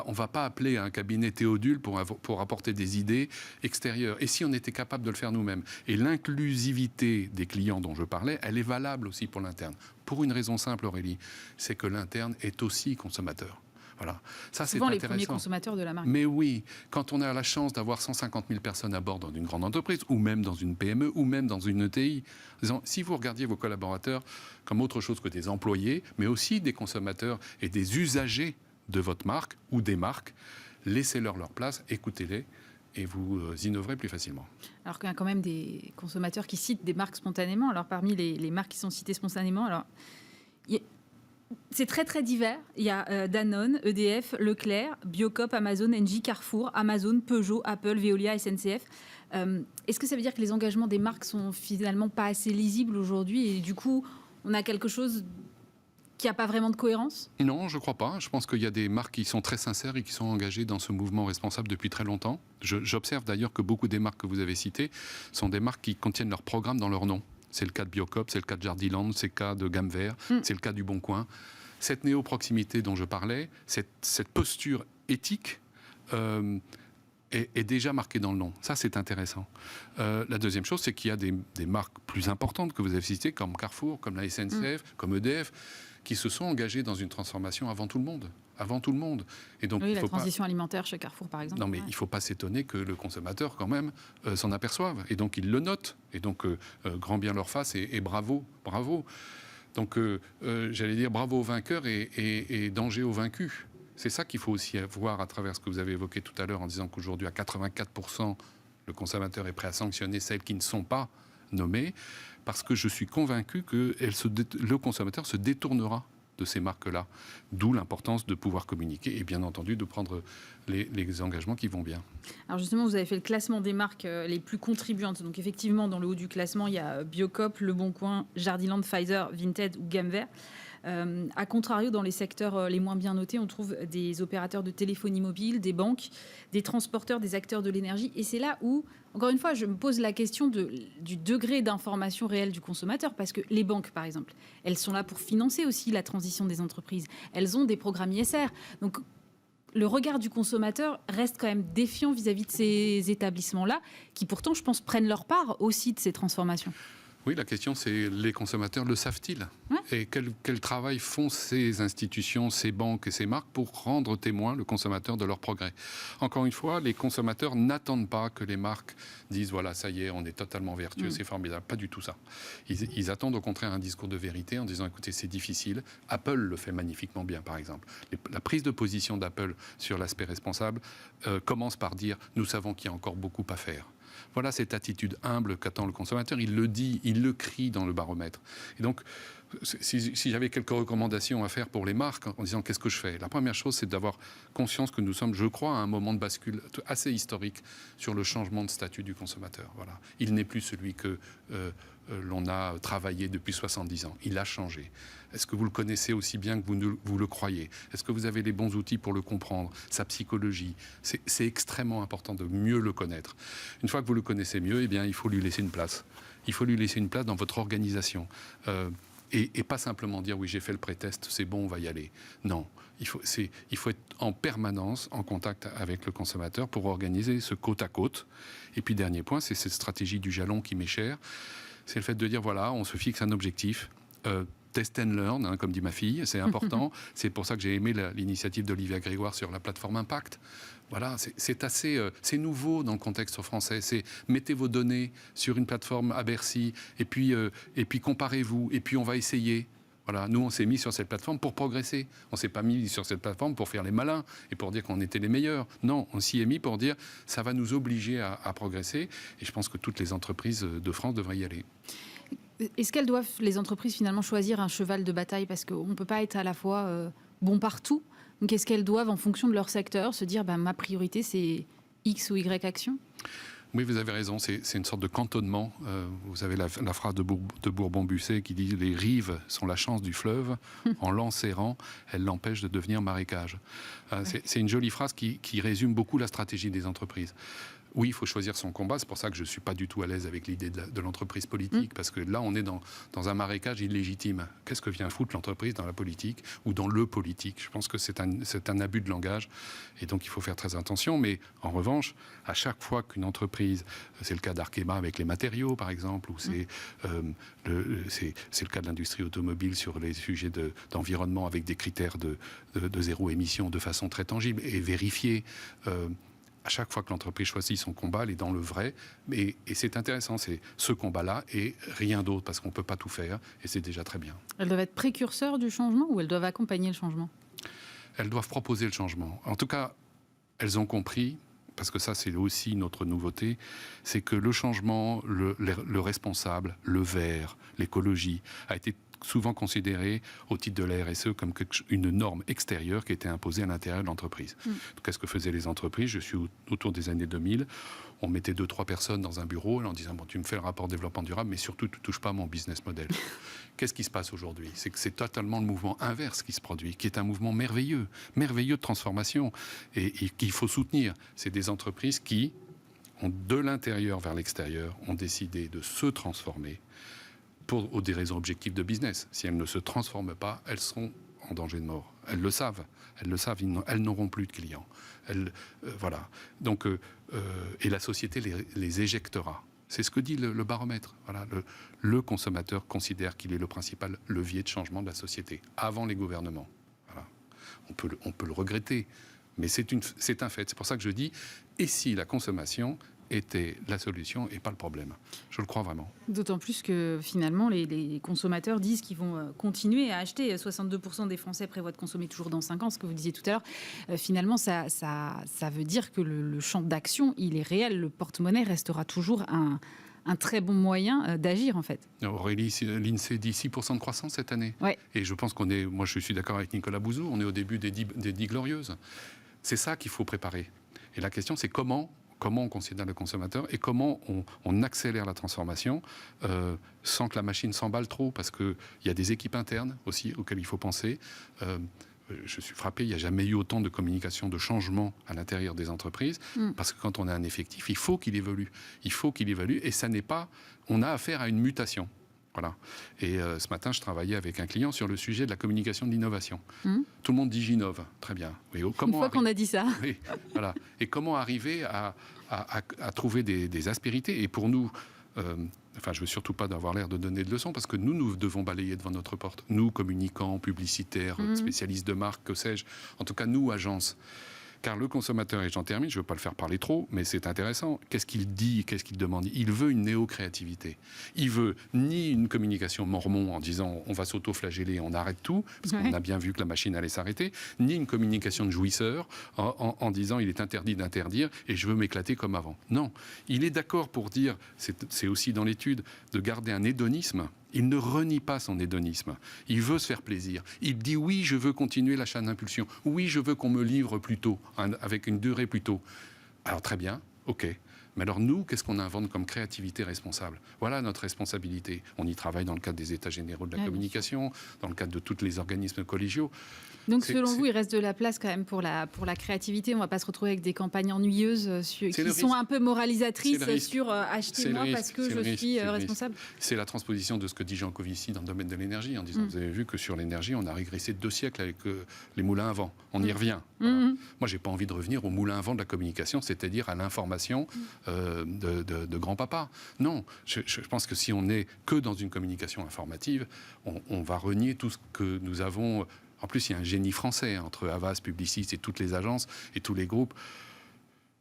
On ne va pas appeler un cabinet Théodule pour apporter des idées extérieures. Et si on était capable de le faire nous-mêmes? Et l'inclusivité des clients dont je parlais, elle est valable aussi pour l'interne. Pour une raison simple, Aurélie, c'est que l'interne est aussi consommateur. Voilà. Ça, souvent c'est les premiers consommateurs de la marque. Mais oui, quand on a la chance d'avoir 150 000 personnes à bord dans une grande entreprise, ou même dans une PME, ou même dans une ETI, si vous regardiez vos collaborateurs comme autre chose que des employés, mais aussi des consommateurs et des usagers de votre marque ou des marques, laissez-leur leur place, écoutez-les, et vous innoverez plus facilement. Alors qu'il y a quand même des consommateurs qui citent des marques spontanément. Alors parmi les marques qui sont citées spontanément, c'est très très divers. Il y a Danone, EDF, Leclerc, Biocop, Amazon, Engie, Carrefour, Amazon, Peugeot, Apple, Veolia, SNCF. Est-ce que ça veut dire que les engagements des marques sont finalement pas assez lisibles aujourd'hui et du coup on a quelque chose qui n'a pas vraiment de cohérence? Non, je ne crois pas. Je pense qu'il y a des marques qui sont très sincères et qui sont engagées dans ce mouvement responsable depuis très longtemps. J'observe d'ailleurs que beaucoup des marques que vous avez citées sont des marques qui contiennent leur programme dans leur nom. C'est le cas de Biocop, c'est le cas de Jardiland, c'est le cas de Gamme Vert, c'est le cas du Bon Coin. Cette néo-proximité dont je parlais, cette posture éthique est déjà marquée dans le nom. Ça, c'est intéressant. La deuxième chose, c'est qu'il y a des marques plus importantes que vous avez citées, comme Carrefour, comme la SNCF, comme EDF, qui se sont engagés dans une transformation avant tout le monde. Et donc, la transition alimentaire chez Carrefour, par exemple. Non, mais il ne faut pas s'étonner que le consommateur, quand même, s'en aperçoive. Et donc, il le note. Et donc, grand bien leur face et bravo. Donc, j'allais dire bravo aux vainqueurs et danger aux vaincus. C'est ça qu'il faut aussi voir à travers ce que vous avez évoqué tout à l'heure en disant qu'aujourd'hui, à 84%, le consommateur est prêt à sanctionner celles qui ne sont pas nommées, parce que je suis convaincu que le consommateur se détournera de ces marques-là. D'où l'importance de pouvoir communiquer et bien entendu de prendre les engagements qui vont bien. Alors justement, vous avez fait le classement des marques les plus contribuantes. Donc effectivement, dans le haut du classement, il y a Biocop, Le Bon Coin, Jardiland, Pfizer, Vinted ou Gamme Vert. A contrario, dans les secteurs les moins bien notés, on trouve des opérateurs de téléphonie mobile, des banques, des transporteurs, des acteurs de l'énergie. Et c'est là où, encore une fois, je me pose la question du degré d'information réelle du consommateur, parce que les banques, par exemple, elles sont là pour financer aussi la transition des entreprises. Elles ont des programmes ISR. Donc, le regard du consommateur reste quand même défiant vis-à-vis de ces établissements-là, qui pourtant, je pense, prennent leur part aussi de ces transformations. Oui, la question c'est les consommateurs le savent-ils ? Et quel travail font ces institutions, ces banques et ces marques pour rendre témoin le consommateur de leur progrès ? Encore une fois, les consommateurs n'attendent pas que les marques disent voilà, ça y est, on est totalement vertueux, c'est formidable. Pas du tout ça. Ils attendent au contraire un discours de vérité en disant écoutez, c'est difficile. Apple le fait magnifiquement bien, par exemple. La prise de position d'Apple sur l'aspect responsable commence par dire nous savons qu'il y a encore beaucoup à faire. Voilà cette attitude humble qu'attend le consommateur. Il le dit, il le crie dans le baromètre. Et donc, si j'avais quelques recommandations à faire pour les marques, en disant qu'est-ce que je fais ? La première chose, c'est d'avoir conscience que nous sommes, je crois, à un moment de bascule assez historique sur le changement de statut du consommateur. Voilà. Il n'est plus celui que l'on a travaillé depuis 70 ans. Il a changé. Est-ce que vous le connaissez aussi bien que vous le croyez ? Est-ce que vous avez les bons outils pour le comprendre ? Sa psychologie, c'est extrêmement important de mieux le connaître. Une fois que vous le connaissez mieux, eh bien, il faut lui laisser une place. Il faut lui laisser une place dans votre organisation. Et pas simplement dire oui, j'ai fait le pré-test, c'est bon, on va y aller. Non, il faut être en permanence en contact avec le consommateur pour organiser ce côte à côte. Et puis dernier point, c'est cette stratégie du jalon qui m'est chère. C'est le fait de dire voilà, on se fixe un objectif. Test and learn, comme dit ma fille, c'est important. C'est pour ça que j'ai aimé l'initiative d'Olivia Grégoire sur la plateforme Impact. Voilà, c'est nouveau dans le contexte français. C'est mettez vos données sur une plateforme à Bercy et puis comparez-vous et puis on va essayer. Voilà, nous on s'est mis sur cette plateforme pour progresser. On s'est pas mis sur cette plateforme pour faire les malins et pour dire qu'on était les meilleurs. Non, on s'y est mis pour dire ça va nous obliger à progresser. Et je pense que toutes les entreprises de France devraient y aller. Est-ce qu'elles doivent, les entreprises, finalement choisir un cheval de bataille ? Parce qu'on ne peut pas être à la fois bon partout. Donc est-ce qu'elles doivent, en fonction de leur secteur, se dire ma priorité, c'est X ou Y action ? Oui, vous avez raison, c'est une sorte de cantonnement. Vous avez la phrase de Bourbon-Busset qui dit « Les rives sont la chance du fleuve, en l'enserrant, elles l'empêchent de devenir marécage ». C'est une jolie phrase qui résume beaucoup la stratégie des entreprises. Oui, il faut choisir son combat. C'est pour ça que je ne suis pas du tout à l'aise avec l'idée de l'entreprise politique, parce que là, on est dans un marécage illégitime. Qu'est-ce que vient foutre l'entreprise dans la politique ou dans le politique ? Je pense que c'est un abus de langage, et donc il faut faire très attention. Mais en revanche, à chaque fois qu'une entreprise, c'est le cas d'Arkema avec les matériaux, par exemple, ou c'est le cas de l'industrie automobile sur les sujets d'environnement avec des critères de zéro émission de façon très tangible et vérifiée. À chaque fois que l'entreprise choisit son combat, elle est dans le vrai. Et c'est intéressant, c'est ce combat-là et rien d'autre, parce qu'on ne peut pas tout faire, et c'est déjà très bien. Elles doivent être précurseurs du changement ou elles doivent accompagner le changement ? Elles doivent proposer le changement. En tout cas, elles ont compris, parce que ça c'est aussi notre nouveauté, c'est que le changement, le responsable, le vert, l'écologie, a été souvent considéré au titre de la RSE comme une norme extérieure qui était imposée à l'intérieur de l'entreprise. Qu'est-ce que faisaient les entreprises ? Je suis autour des années 2000. On mettait 2-3 personnes dans un bureau en disant tu me fais le rapport développement durable, mais surtout tu ne touches pas à mon business model. Qu'est-ce qui se passe aujourd'hui ? C'est que c'est totalement le mouvement inverse qui se produit, qui est un mouvement merveilleux de transformation et qu'il faut soutenir. C'est des entreprises qui, de l'intérieur vers l'extérieur, ont décidé de se transformer pour des raisons objectives de business. Si elles ne se transforment pas, elles seront en danger de mort. Elles le savent, elles n'auront plus de clients. Voilà. Donc, et la société les éjectera. C'est ce que dit le baromètre. Voilà. Le consommateur considère qu'il est le principal levier de changement de la société, avant les gouvernements. Voilà. On peut le regretter, mais c'est un fait. C'est pour ça que je dis, et si la consommation était la solution et pas le problème. Je le crois vraiment. D'autant plus que finalement, les consommateurs disent qu'ils vont continuer à acheter. 62% des Français prévoient de consommer toujours dans 5 ans, ce que vous disiez tout à l'heure. Finalement, ça veut dire que le champ d'action, il est réel. Le porte-monnaie restera toujours un très bon moyen d'agir en fait. Aurélie, l'INSEE dit 6% de croissance cette année. Ouais. Et je pense moi je suis d'accord avec Nicolas Bouzou, on est au début des 10 glorieuses. C'est ça qu'il faut préparer. Et la question, c'est comment on considère le consommateur et comment on accélère la transformation sans que la machine s'emballe trop, parce qu'il y a des équipes internes aussi auxquelles il faut penser. Je suis frappé, il n'y a jamais eu autant de communication, de changement à l'intérieur des entreprises, parce que quand on a un effectif, il faut qu'il évolue. Il faut qu'il évolue, et ça n'est pas... On a affaire à une mutation. Voilà. Et ce matin, je travaillais avec un client sur le sujet de la communication de l'innovation. Tout le monde dit j'innove, très bien. Oui, une fois qu'on a dit ça. Oui, voilà. Et comment arriver à trouver des aspérités. Et pour nous, je ne veux surtout pas avoir l'air de donner de leçons, parce que nous devons balayer devant notre porte. Nous, communicants, publicitaires, spécialistes de marque, que sais-je. En tout cas, nous, agences. Car le consommateur, et j'en termine, je ne veux pas le faire parler trop, mais c'est intéressant, qu'est-ce qu'il dit, qu'est-ce qu'il demande? Il veut une néo-créativité. Il veut ni une communication mormon en disant on va s'auto-flageller, on arrête tout, parce qu'on a bien vu que la machine allait s'arrêter, ni une communication de jouisseur en disant il est interdit d'interdire et je veux m'éclater comme avant. Non, il est d'accord pour dire, c'est aussi dans l'étude, de garder un hédonisme. Il ne renie pas son hédonisme. Il veut se faire plaisir. Il dit oui, je veux continuer l'achat d'impulsion. Oui, je veux qu'on me livre plus tôt, avec une durée plus tôt. Alors très bien, ok. Mais alors nous, qu'est-ce qu'on invente comme créativité responsable? Voilà notre responsabilité. On y travaille dans le cadre des États généraux de la communication, dans le cadre de tous les organismes collégiaux. Donc selon vous, il reste de la place quand même pour la créativité. On ne va pas se retrouver avec des campagnes ennuyeuses qui sont un peu moralisatrices sur achetez-moi parce que je suis responsable. C'est la transposition de ce que dit Jean Covici dans le domaine de l'énergie, en disant vous avez vu que sur l'énergie, on a régressé 2 siècles avec les moulins à vent. On y revient. Voilà. Moi, j'ai pas envie de revenir au moulin à vent de la communication, c'est-à-dire à l'information de grand-papa. Non, je pense que si on n'est que dans une communication informative, on va renier tout ce que nous avons. En plus, il y a un génie français entre Havas, Publicis et toutes les agences et tous les groupes.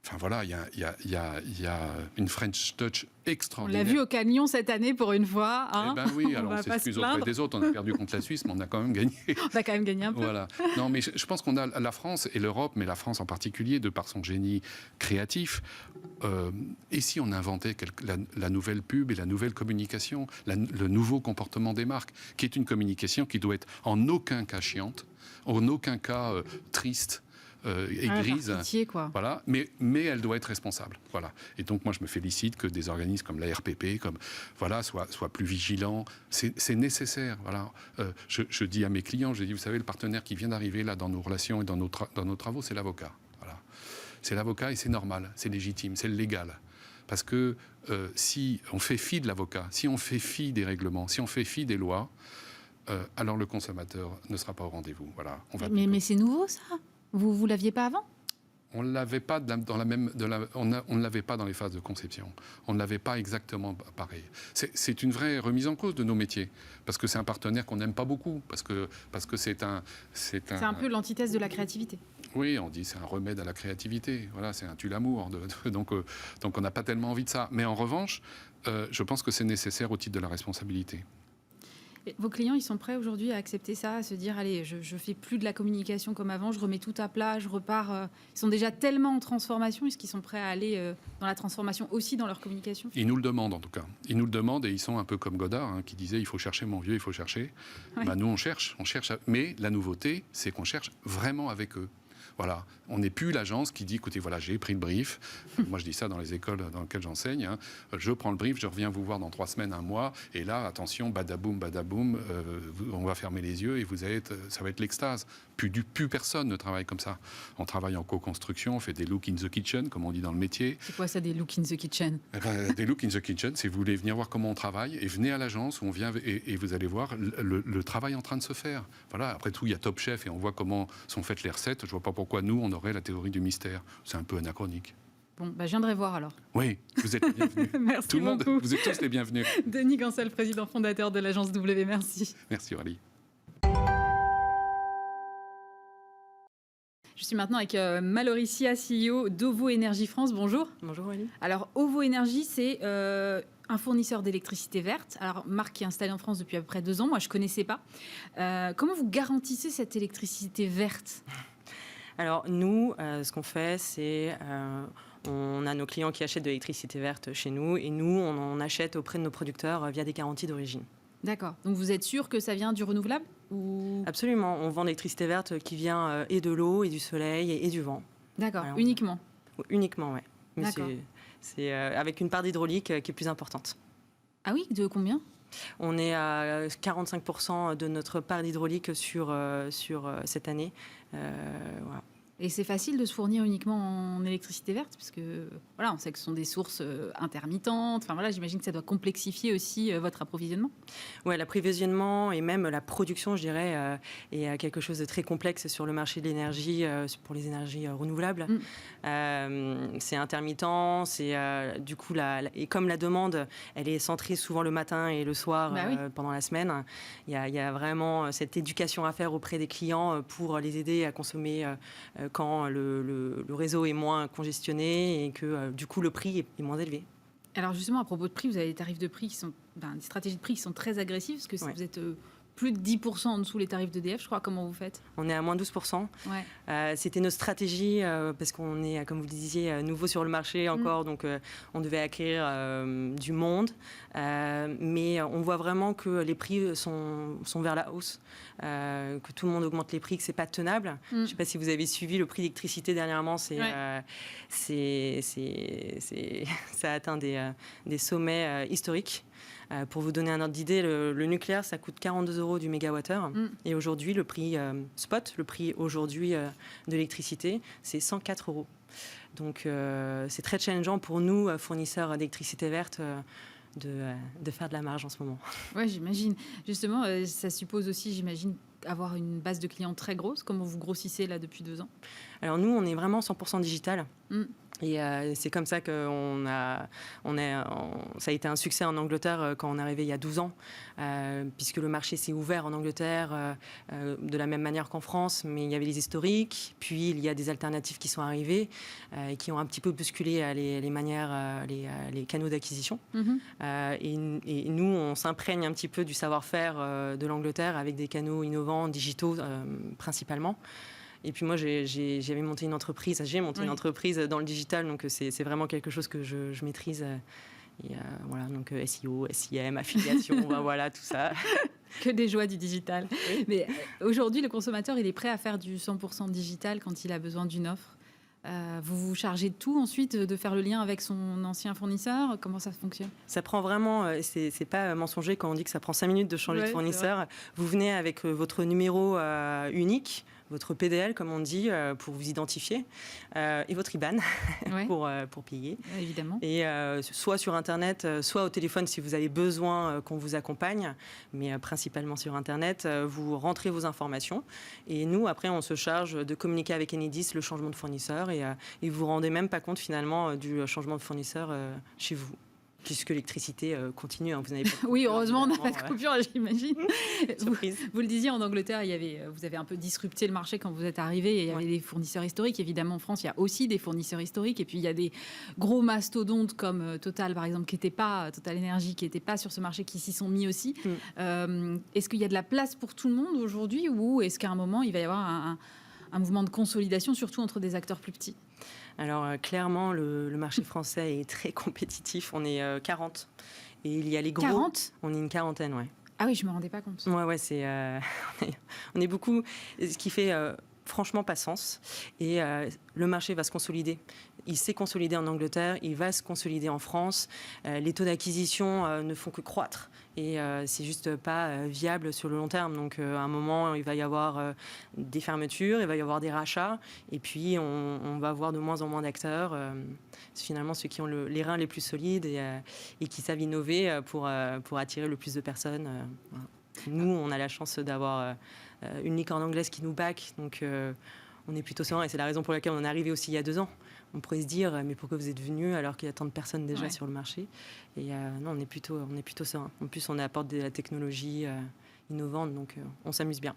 Enfin voilà, il y a une French touch extraordinaire. On l'a vu au Canyon cette année pour une fois. Hein, eh ben oui, alors on s'excuse auprès des autres. On a perdu contre la Suisse, mais on a quand même gagné. On a quand même gagné un peu. Voilà. Non, mais je pense qu'on a la France et l'Europe, mais la France en particulier, de par son génie créatif. Et si on inventait la nouvelle pub et la nouvelle communication, le nouveau comportement des marques, qui est une communication qui doit être en aucun cas chiante, en aucun cas triste. Et grise, pitié, quoi. Voilà, mais elle doit être responsable, voilà. Et donc moi je me félicite que des organismes comme la RPP, soient plus vigilants. C'est nécessaire, voilà. Je dis à mes clients, vous savez, le partenaire qui vient d'arriver là dans nos relations et dans nos travaux, c'est l'avocat, voilà. C'est l'avocat et c'est normal, c'est légitime, c'est le légal. Parce que si on fait fi de l'avocat, si on fait fi des règlements, si on fait fi des lois, alors le consommateur ne sera pas au rendez-vous, voilà. Mais c'est nouveau ça. Vous l'aviez pas avant? On ne l'avait pas on ne l'avait pas dans les phases de conception. On ne l'avait pas exactement pareil. C'est une vraie remise en cause de nos métiers, parce que c'est un partenaire qu'on n'aime pas beaucoup, parce que c'est un peu l'antithèse de la créativité. Oui, on dit c'est un remède à la créativité. Voilà, c'est un tue-l'amour. Donc on n'a pas tellement envie de ça. Mais en revanche, je pense que c'est nécessaire au titre de la responsabilité. Et vos clients, ils sont prêts aujourd'hui à accepter ça, à se dire, allez, je fais plus de la communication comme avant, je remets tout à plat, je repars. Ils sont déjà tellement en transformation, est-ce qu'ils sont prêts à aller dans la transformation aussi dans leur communication? Ils nous le demandent en tout cas. Ils nous le demandent et ils sont un peu comme Godard, qui disait, il faut chercher mon vieux, il faut chercher. Ouais. Nous on cherche. Mais la nouveauté, c'est qu'on cherche vraiment avec eux. Voilà, on n'est plus l'agence qui dit, écoutez, voilà, j'ai pris le brief. Moi, je dis ça dans les écoles dans lesquelles j'enseigne. Je prends le brief, je reviens vous voir dans 3 semaines, 1 mois. Et là, attention, badaboum, on va fermer les yeux et ça va être l'extase. Plus personne ne travaille comme ça. On travaille en co-construction, on fait des look in the kitchen, comme on dit dans le métier. C'est quoi ça, des look in the kitchen? Des look in the kitchen, c'est vous voulez venir voir comment on travaille et venez à l'agence où on vient et vous allez voir le travail en train de se faire. Voilà. Après tout, il y a Top Chef et on voit comment sont faites les recettes. Je vois pas pourquoi nous, on aurait la théorie du mystère. C'est un peu anachronique. Bon, je viendrai voir alors. Oui, vous êtes les bienvenus. Merci tout le monde, beaucoup. vous êtes tous les bienvenus. Denis Gancel, président fondateur de l'agence W, merci. Merci Aurélie. Je suis maintenant avec Mallory Sia, CEO d'OVO Énergie France. Bonjour. Bonjour Aurélie. Alors, OVO Énergie, c'est un fournisseur d'électricité verte. Alors, marque qui est installée en France depuis à peu près 2 ans. Moi, je ne connaissais pas. Comment vous garantissez cette électricité verte ? Alors, nous, ce qu'on fait, c'est... On a nos clients qui achètent de l'électricité verte chez nous et nous, on achète auprès de nos producteurs via des garanties d'origine. D'accord. Donc vous êtes sûr que ça vient du renouvelable ou... Absolument. On vend de l'électricité verte qui vient et de l'eau, et du soleil, et du vent. D'accord, Alors, uniquement. Uniquement, oui. Mais D'accord. c'est avec une part d'hydraulique qui est plus importante. Ah oui, de combien ? On est à 45% de notre part d'hydraulique sur cette année. Voilà. Et c'est facile de se fournir uniquement en électricité verte parce que voilà, on sait que ce sont des sources intermittentes. Enfin voilà, j'imagine que ça doit complexifier aussi votre approvisionnement. Ouais, l'approvisionnement et même la production, je dirais, est quelque chose de très complexe sur le marché de l'énergie pour les énergies renouvelables. C'est intermittent, c'est du coup et comme la demande, elle est centrée souvent le matin et le soir pendant la semaine. Il y a vraiment cette éducation à faire auprès des clients pour les aider à consommer quand le réseau est moins congestionné et que du coup le prix est moins élevé. Alors justement, à propos de prix, vous avez des tarifs de prix qui sont, des stratégies de prix qui sont très agressives parce que vous êtes plus de 10% en dessous les tarifs d'EDF, je crois. Comment vous faites ? On est à moins 12%. Ouais. C'était notre stratégie parce qu'on est, comme vous le disiez, nouveau sur le marché encore, donc on devait acquérir du monde. Mais on voit vraiment que les prix sont vers la hausse, que tout le monde augmente les prix, que c'est pas tenable. Je ne sais pas si vous avez suivi le prix d'électricité dernièrement, ça a atteint des sommets historiques. Pour vous donner un ordre d'idée, le nucléaire, ça coûte 42 € du mégawattheure. Et aujourd'hui, le prix spot, le prix aujourd'hui de l'électricité, c'est 104 €. Donc, c'est très challengeant pour nous, fournisseurs d'électricité verte, de faire de la marge en ce moment. Oui, j'imagine. Justement, ça suppose aussi, j'imagine, avoir une base de clients très grosse. Comment vous grossissez là depuis 2 ans ? Alors nous, on est vraiment 100% digital. Et c'est comme ça que ça a été un succès en Angleterre quand on est arrivé il y a 12 ans, puisque le marché s'est ouvert en Angleterre de la même manière qu'en France, mais il y avait les historiques, puis il y a des alternatives qui sont arrivées et qui ont un petit peu bousculé les manières, les canaux d'acquisition. Et nous, on s'imprègne un petit peu du savoir-faire de l'Angleterre avec des canaux innovants, digitaux principalement. Et puis moi, j'ai monté une entreprise dans le digital, donc c'est vraiment quelque chose que je maîtrise. Et voilà, donc SEO, SIM, affiliation, voilà, tout ça. Que des joies du digital. Oui. Mais aujourd'hui, le consommateur, il est prêt à faire du 100% digital quand il a besoin d'une offre. Vous vous chargez de tout ensuite, de faire le lien avec son ancien fournisseur ? Comment ça fonctionne ? Ça prend vraiment, c'est pas mensonger quand on dit que ça prend 5 minutes de changer de fournisseur. Vous venez avec votre numéro unique, votre PDL, comme on dit, pour vous identifier, et votre IBAN pour payer. Évidemment. Et soit sur Internet, soit au téléphone si vous avez besoin qu'on vous accompagne, mais principalement sur Internet, vous rentrez vos informations. Et nous, après, on se charge de communiquer avec Enedis le changement de fournisseur et vous ne vous rendez même pas compte finalement du changement de fournisseur chez vous. Puisque l'électricité continue, vous n'avez pas de coupure, oui, heureusement, on n'a pas de coupure, j'imagine. Surprise. Vous le disiez, en Angleterre, vous avez un peu disrupté le marché quand vous êtes arrivé. Et il y avait des fournisseurs historiques. Évidemment, en France, il y a aussi des fournisseurs historiques. Et puis, il y a des gros mastodontes comme Total, par exemple, Total Énergie, qui n'étaient pas sur ce marché, qui s'y sont mis aussi. Est-ce qu'il y a de la place pour tout le monde aujourd'hui ou est-ce qu'à un moment, il va y avoir un mouvement de consolidation, surtout entre des acteurs plus petits ? Alors clairement, le marché français est très compétitif. On est 40. Et il y a les gros... 40 ? On est une quarantaine, ouais. Ah oui, je ne me rendais pas compte. Ouais, on est beaucoup. Ce qui fait franchement pas sens. Et le marché va se consolider. Il s'est consolidé en Angleterre, il va se consolider en France. Les taux d'acquisition ne font que croître. Et c'est juste pas viable sur le long terme. Donc à un moment, il va y avoir des fermetures, il va y avoir des rachats. Et puis on va avoir de moins en moins d'acteurs. C'est finalement ceux qui ont les reins les plus solides et qui savent innover pour attirer le plus de personnes. Voilà. Nous, on a la chance d'avoir une licorne anglaise qui nous back. Donc on est plutôt serein. Et c'est la raison pour laquelle on est arrivé aussi il y a 2 ans. On pourrait se dire, mais pourquoi vous êtes venu alors qu'il y a tant de personnes déjà sur le marché ? Et non, on est plutôt serein. En plus, on apporte de la technologie innovante, donc on s'amuse bien.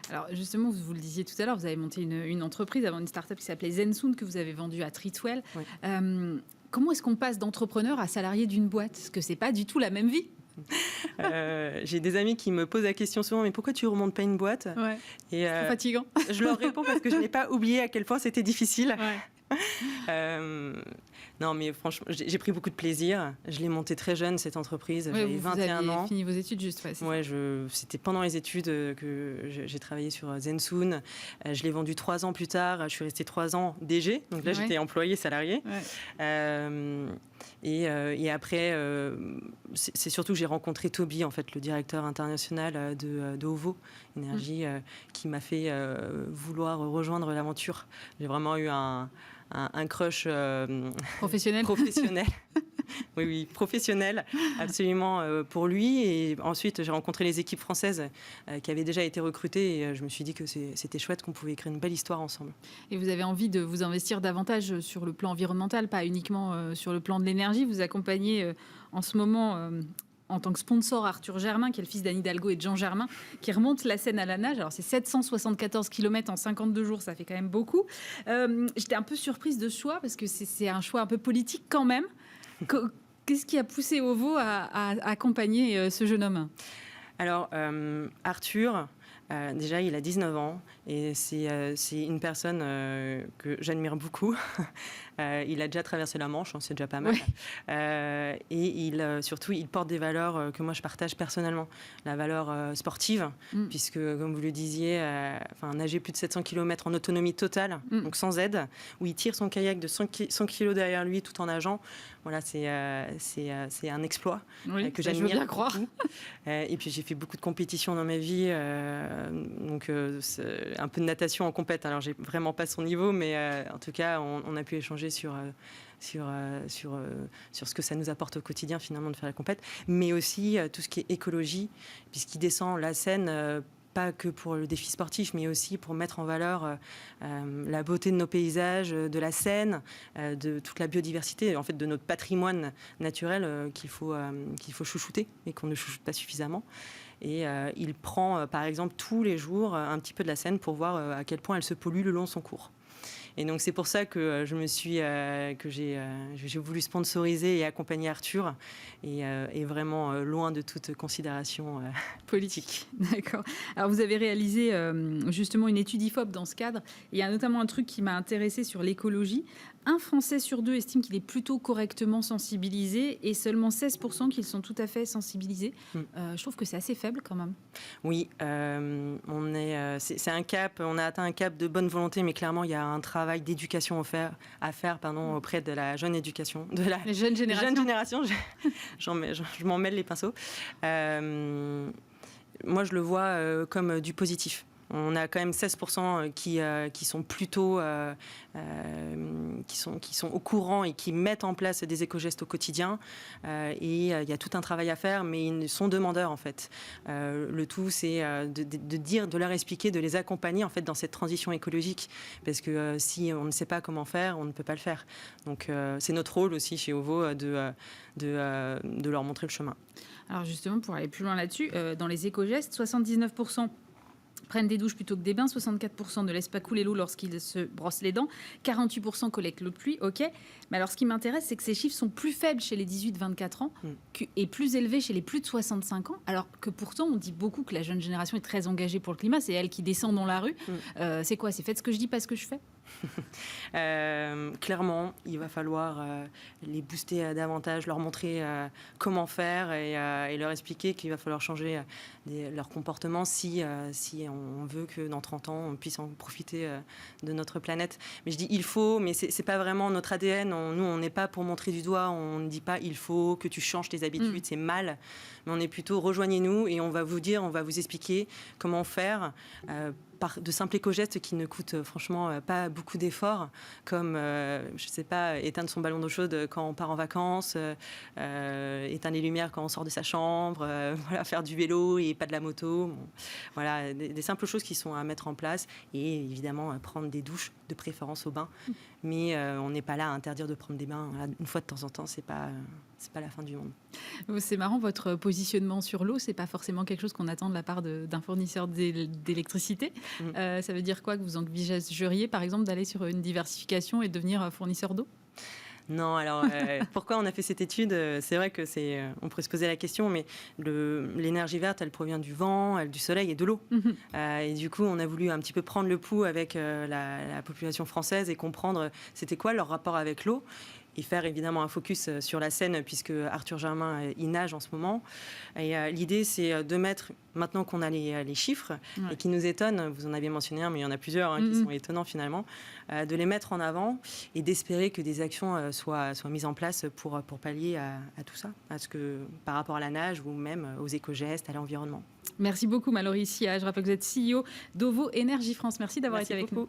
Alors justement, vous le disiez tout à l'heure, vous avez monté une entreprise avant une start-up qui s'appelait Zensoon, que vous avez vendue à Treatwell. Oui. Comment est-ce qu'on passe d'entrepreneur à salarié d'une boîte ? Parce que c'est pas du tout la même vie. J'ai des amis qui me posent la question souvent, mais pourquoi tu ne remontes pas une boîte ? C'est fatigant. Je leur réponds parce que je n'ai pas oublié à quel point c'était difficile. Non, mais franchement, j'ai pris beaucoup de plaisir. Je l'ai montée très jeune, cette entreprise. Ouais, j'avais 21 ans. Vous avez fini vos études juste, ouais, Ouais, c'était pendant les études que j'ai travaillé sur Zensoon. Je l'ai vendu 3 ans plus tard. Je suis restée 3 ans DG. Donc là, j'étais employée, salariée. Ouais. Et après, c'est surtout que j'ai rencontré Toby, en fait, le directeur international de OVO Énergie, qui m'a fait vouloir rejoindre l'aventure. J'ai vraiment eu un crush professionnel. Oui, professionnel, absolument, pour lui. Et ensuite, j'ai rencontré les équipes françaises qui avaient déjà été recrutées et je me suis dit que c'était chouette, qu'on pouvait écrire une belle histoire ensemble. Et vous avez envie de vous investir davantage sur le plan environnemental, pas uniquement sur le plan de l'énergie. Vous accompagnez en ce moment... en tant que sponsor, Arthur Germain, qui est le fils d'Anne Hidalgo et de Jean Germain, qui remonte la Seine à la nage. Alors, c'est 774 km en 52 jours, ça fait quand même beaucoup. J'étais un peu surprise de ce choix, parce que c'est un choix un peu politique quand même. Qu'est-ce qui a poussé OVO à accompagner ce jeune homme ? Alors, Arthur... déjà, il a 19 ans et c'est une personne que j'admire beaucoup. Il a déjà traversé la Manche, c'est déjà pas mal. Ouais. Et surtout, il porte des valeurs que moi, je partage personnellement. La valeur sportive, puisque, comme vous le disiez, nager plus de 700 km en autonomie totale, donc sans aide, où il tire son kayak de 100 kg derrière lui tout en nageant. Voilà, c'est un exploit que j'admire. Je veux bien croire. Et puis, j'ai fait beaucoup de compétitions dans ma vie. Donc un peu de natation en compète. Alors j'ai vraiment pas son niveau, mais en tout cas on a pu échanger sur ce que ça nous apporte au quotidien finalement de faire la compète, mais aussi tout ce qui est écologie, puisqu'il descend la Seine. Pas que pour le défi sportif, mais aussi pour mettre en valeur la beauté de nos paysages, de la Seine, de toute la biodiversité, en fait, de notre patrimoine naturel qu'il faut chouchouter et qu'on ne chouchoute pas suffisamment. Et il prend, par exemple, tous les jours un petit peu de la Seine pour voir à quel point elle se pollue le long de son cours. Et donc c'est pour ça que j'ai voulu sponsoriser et accompagner Arthur et vraiment loin de toute considération politique. D'accord. Alors vous avez réalisé justement une étude IFOP dans ce cadre. Il y a notamment un truc qui m'a intéressée sur l'écologie. Un Français sur 2 estime qu'il est plutôt correctement sensibilisé et seulement 16% qu'ils sont tout à fait sensibilisés. Je trouve que c'est assez faible quand même. Oui, c'est un cap. On a atteint un cap de bonne volonté, mais clairement il y a un travail d'éducation à faire auprès de la jeune éducation, de la jeune génération. Je m'en mêle les pinceaux. Moi, je le vois comme du positif. On a quand même 16% qui sont plutôt qui sont au courant et qui mettent en place des éco-gestes au quotidien. Et il y a tout un travail à faire, mais ils sont demandeurs en fait. Le tout, c'est de leur expliquer, de les accompagner en fait dans cette transition écologique, parce que si on ne sait pas comment faire, on ne peut pas le faire. Donc c'est notre rôle aussi chez OVO de leur montrer le chemin. Alors justement, pour aller plus loin là-dessus, dans les éco-gestes, 79% prennent des douches plutôt que des bains, 64% ne laissent pas couler l'eau lorsqu'ils se brossent les dents, 48% collectent l'eau de pluie, ok. Mais alors ce qui m'intéresse, c'est que ces chiffres sont plus faibles chez les 18-24 ans et plus élevés chez les plus de 65 ans, alors que pourtant on dit beaucoup que la jeune génération est très engagée pour le climat, c'est elle qui descend dans la rue. C'est quoi ? C'est faites ce que je dis, pas ce que je fais ? Clairement, il va falloir les booster davantage, leur montrer comment faire et leur expliquer qu'il va falloir changer leur comportement si on veut que dans 30 ans, on puisse en profiter de notre planète. Mais je dis il faut, mais c'est pas vraiment notre ADN. Nous, on n'est pas pour montrer du doigt, on ne dit pas il faut que tu changes tes habitudes, c'est mal. Mais on est plutôt rejoignez-nous et on va vous dire, on va vous expliquer comment faire par de simples éco-gestes qui ne coûtent franchement pas beaucoup d'efforts, comme, je sais pas, éteindre son ballon d'eau chaude quand on part en vacances, éteindre les lumières quand on sort de sa chambre, voilà, faire du vélo et pas de la moto. Bon, voilà, des simples choses qui sont à mettre en place et évidemment prendre des douches, de préférence au bain. Mais on n'est pas là à interdire de prendre des bains une fois de temps en temps, c'est pas la fin du monde. C'est marrant, votre positionnement sur l'eau, c'est pas forcément quelque chose qu'on attend de la part d'un fournisseur d'électricité. Ça veut dire quoi, que vous envisageriez, par exemple, d'aller sur une diversification et devenir fournisseur d'eau ? Non, alors pourquoi on a fait cette étude ? C'est vrai que on pourrait se poser la question, mais l'énergie verte, elle provient du vent, du soleil et de l'eau. Et du coup, on a voulu un petit peu prendre le pouls avec la population française et comprendre c'était quoi leur rapport avec l'eau. et faire évidemment un focus sur la Seine, puisque Arthur Germain y nage en ce moment. Et l'idée, c'est de mettre, maintenant qu'on a les chiffres, et qui nous étonnent, vous en avez mentionné un, mais il y en a plusieurs qui sont étonnants finalement, de les mettre en avant et d'espérer que des actions soient mises en place pour pallier à tout ça, par rapport à la nage ou même aux éco-gestes, à l'environnement. Merci beaucoup Mallory Sia. Je rappelle que vous êtes CEO d'OVO Énergie France. Merci d'avoir été avec nous.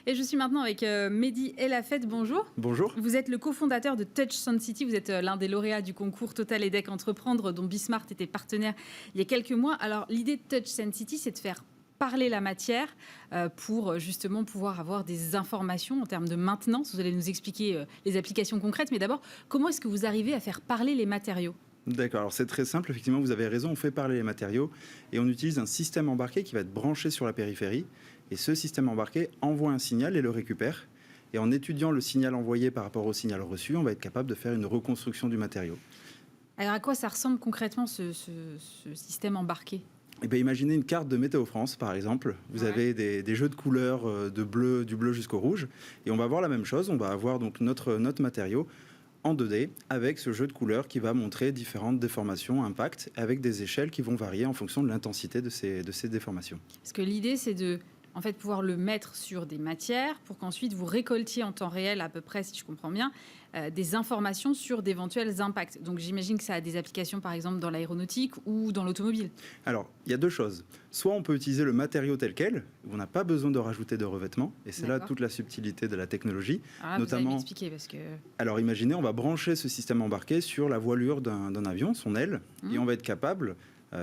Et je suis maintenant avec Mehdi Elafed. Bonjour. Bonjour. Vous êtes le cofondateur de Touch Sun City. Vous êtes l'un des lauréats du concours Total EDEC Entreprendre dont Bismart était partenaire il y a quelques mois. Alors l'idée de Touch Sun City, c'est de faire parler la matière pour justement pouvoir avoir des informations en termes de maintenance. Vous allez nous expliquer les applications concrètes. Mais d'abord, comment est-ce que vous arrivez à faire parler les matériaux ? D'accord, alors c'est très simple, effectivement, vous avez raison, on fait parler les matériaux et on utilise un système embarqué qui va être branché sur la périphérie. Et ce système embarqué envoie un signal et le récupère. Et en étudiant le signal envoyé par rapport au signal reçu, on va être capable de faire une reconstruction du matériau. Alors à quoi ça ressemble concrètement ce système embarqué ? Eh bien, imaginez une carte de Météo France, par exemple. Vous avez des jeux de couleurs du bleu jusqu'au rouge. Et on va avoir la même chose, on va avoir donc notre matériau en 2D avec ce jeu de couleurs qui va montrer différentes déformations, impacts, avec des échelles qui vont varier en fonction de l'intensité de ces déformations. Parce que l'idée, c'est de pouvoir le mettre sur des matières pour qu'ensuite vous récoltiez en temps réel, à peu près, si je comprends bien, des informations sur d'éventuels impacts. Donc j'imagine que ça a des applications, par exemple, dans l'aéronautique ou dans l'automobile. Alors, il y a deux choses. Soit on peut utiliser le matériau tel quel, où on n'a pas besoin de rajouter de revêtements, et c'est là toute la subtilité de la technologie. Alors là, notamment, vous allez m'expliquer parce que... Alors imaginez, on va brancher ce système embarqué sur la voilure d'un avion, son aile, et on va être capable...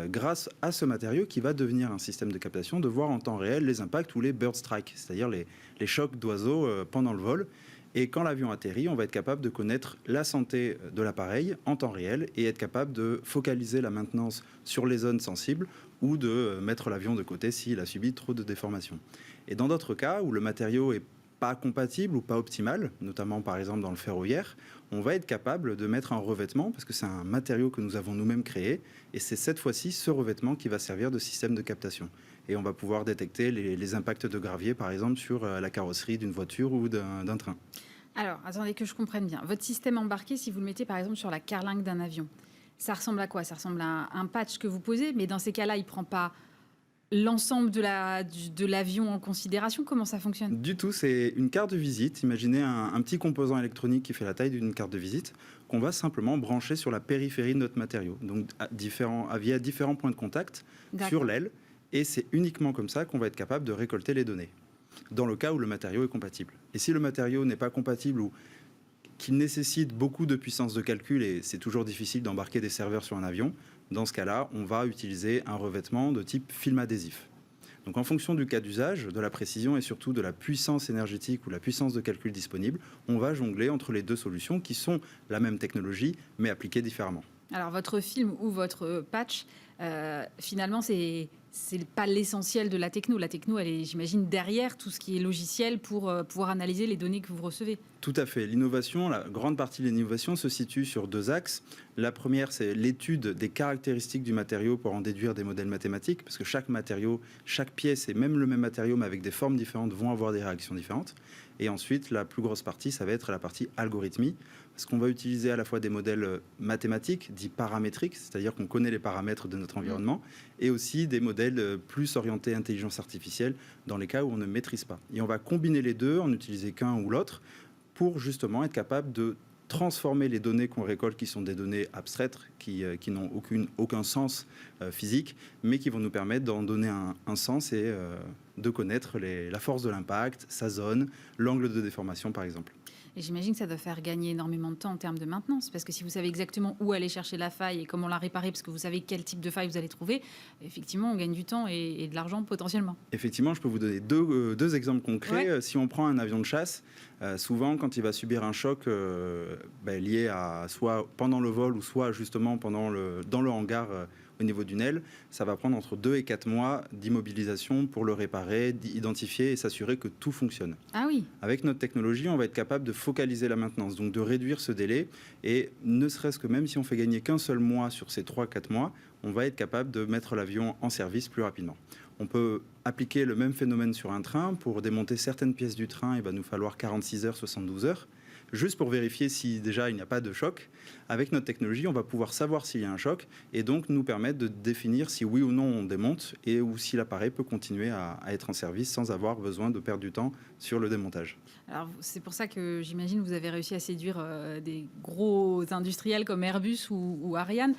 grâce à ce matériau qui va devenir un système de captation, de voir en temps réel les impacts ou les bird strikes, c'est-à-dire les chocs d'oiseaux pendant le vol. Et quand l'avion atterrit, on va être capable de connaître la santé de l'appareil en temps réel et être capable de focaliser la maintenance sur les zones sensibles ou de mettre l'avion de côté s'il a subi trop de déformations. Et dans d'autres cas où le matériau est pas compatible ou pas optimal, notamment par exemple dans le ferroviaire, on va être capable de mettre un revêtement parce que c'est un matériau que nous avons nous-mêmes créé et c'est cette fois-ci ce revêtement qui va servir de système de captation. Et on va pouvoir détecter les impacts de gravier par exemple sur la carrosserie d'une voiture ou d'un train. Alors, attendez que je comprenne bien. Votre système embarqué, si vous le mettez par exemple sur la carlingue d'un avion, ça ressemble à quoi ? Ça ressemble à un patch que vous posez, mais dans ces cas-là, il ne prend pas l'ensemble de l'avion en considération. Comment ça fonctionne ? Du tout, c'est une carte de visite. Imaginez un petit composant électronique qui fait la taille d'une carte de visite qu'on va simplement brancher sur la périphérie de notre matériau, donc via différents points de contact sur l'aile. Et c'est uniquement comme ça qu'on va être capable de récolter les données, dans le cas où le matériau est compatible. Et si le matériau n'est pas compatible ou qu'il nécessite beaucoup de puissance de calcul, et c'est toujours difficile d'embarquer des serveurs sur un avion, dans ce cas-là, on va utiliser un revêtement de type film adhésif. Donc en fonction du cas d'usage, de la précision et surtout de la puissance énergétique ou la puissance de calcul disponible, on va jongler entre les deux solutions qui sont la même technologie mais appliquées différemment. Alors votre film ou votre patch, finalement, c'est pas l'essentiel de la techno. La techno, elle est, j'imagine, derrière tout ce qui est logiciel pour pouvoir analyser les données que vous recevez. Tout à fait. L'innovation, la grande partie de l'innovation se situe sur deux axes. La première, c'est l'étude des caractéristiques du matériau pour en déduire des modèles mathématiques, parce que chaque matériau, chaque pièce et même le même matériau, mais avec des formes différentes, vont avoir des réactions différentes. Et ensuite, la plus grosse partie, ça va être la partie algorithmie, parce qu'on va utiliser à la fois des modèles mathématiques, dits paramétriques, c'est-à-dire qu'on connaît les paramètres de notre environnement, et aussi des modèles plus orientés intelligence artificielle, dans les cas où on ne maîtrise pas. Et on va combiner les deux, en utiliser qu'un ou l'autre, pour justement être capable de transformer les données qu'on récolte, qui sont des données abstraites, qui n'ont aucun sens physique, mais qui vont nous permettre d'en donner un sens et de connaître la force de l'impact, sa zone, l'angle de déformation par exemple. Et j'imagine que ça doit faire gagner énormément de temps en termes de maintenance, parce que si vous savez exactement où aller chercher la faille et comment la réparer, parce que vous savez quel type de faille vous allez trouver, effectivement, on gagne du temps et de l'argent potentiellement. Effectivement, je peux vous donner deux exemples concrets. Ouais. Si on prend un avion de chasse, souvent, quand il va subir un choc lié à soit pendant le vol ou soit justement dans le hangar au niveau d'une aile, ça va prendre entre 2 et 4 mois d'immobilisation pour le réparer, d'identifier et s'assurer que tout fonctionne. Ah oui. Avec notre technologie, on va être capable de focaliser la maintenance, donc de réduire ce délai. Et ne serait-ce que même si on fait gagner qu'un seul mois sur ces 3-4 mois, on va être capable de mettre l'avion en service plus rapidement. On peut appliquer le même phénomène sur un train. Pour démonter certaines pièces du train, il va nous falloir 46 heures, 72 heures. Juste pour vérifier si déjà il n'y a pas de choc. Avec notre technologie, on va pouvoir savoir s'il y a un choc et donc nous permettre de définir si oui ou non on démonte et ou si l'appareil peut continuer à être en service sans avoir besoin de perdre du temps sur le démontage. Alors, c'est pour ça que j'imagine que vous avez réussi à séduire des gros industriels comme Airbus ou Ariane.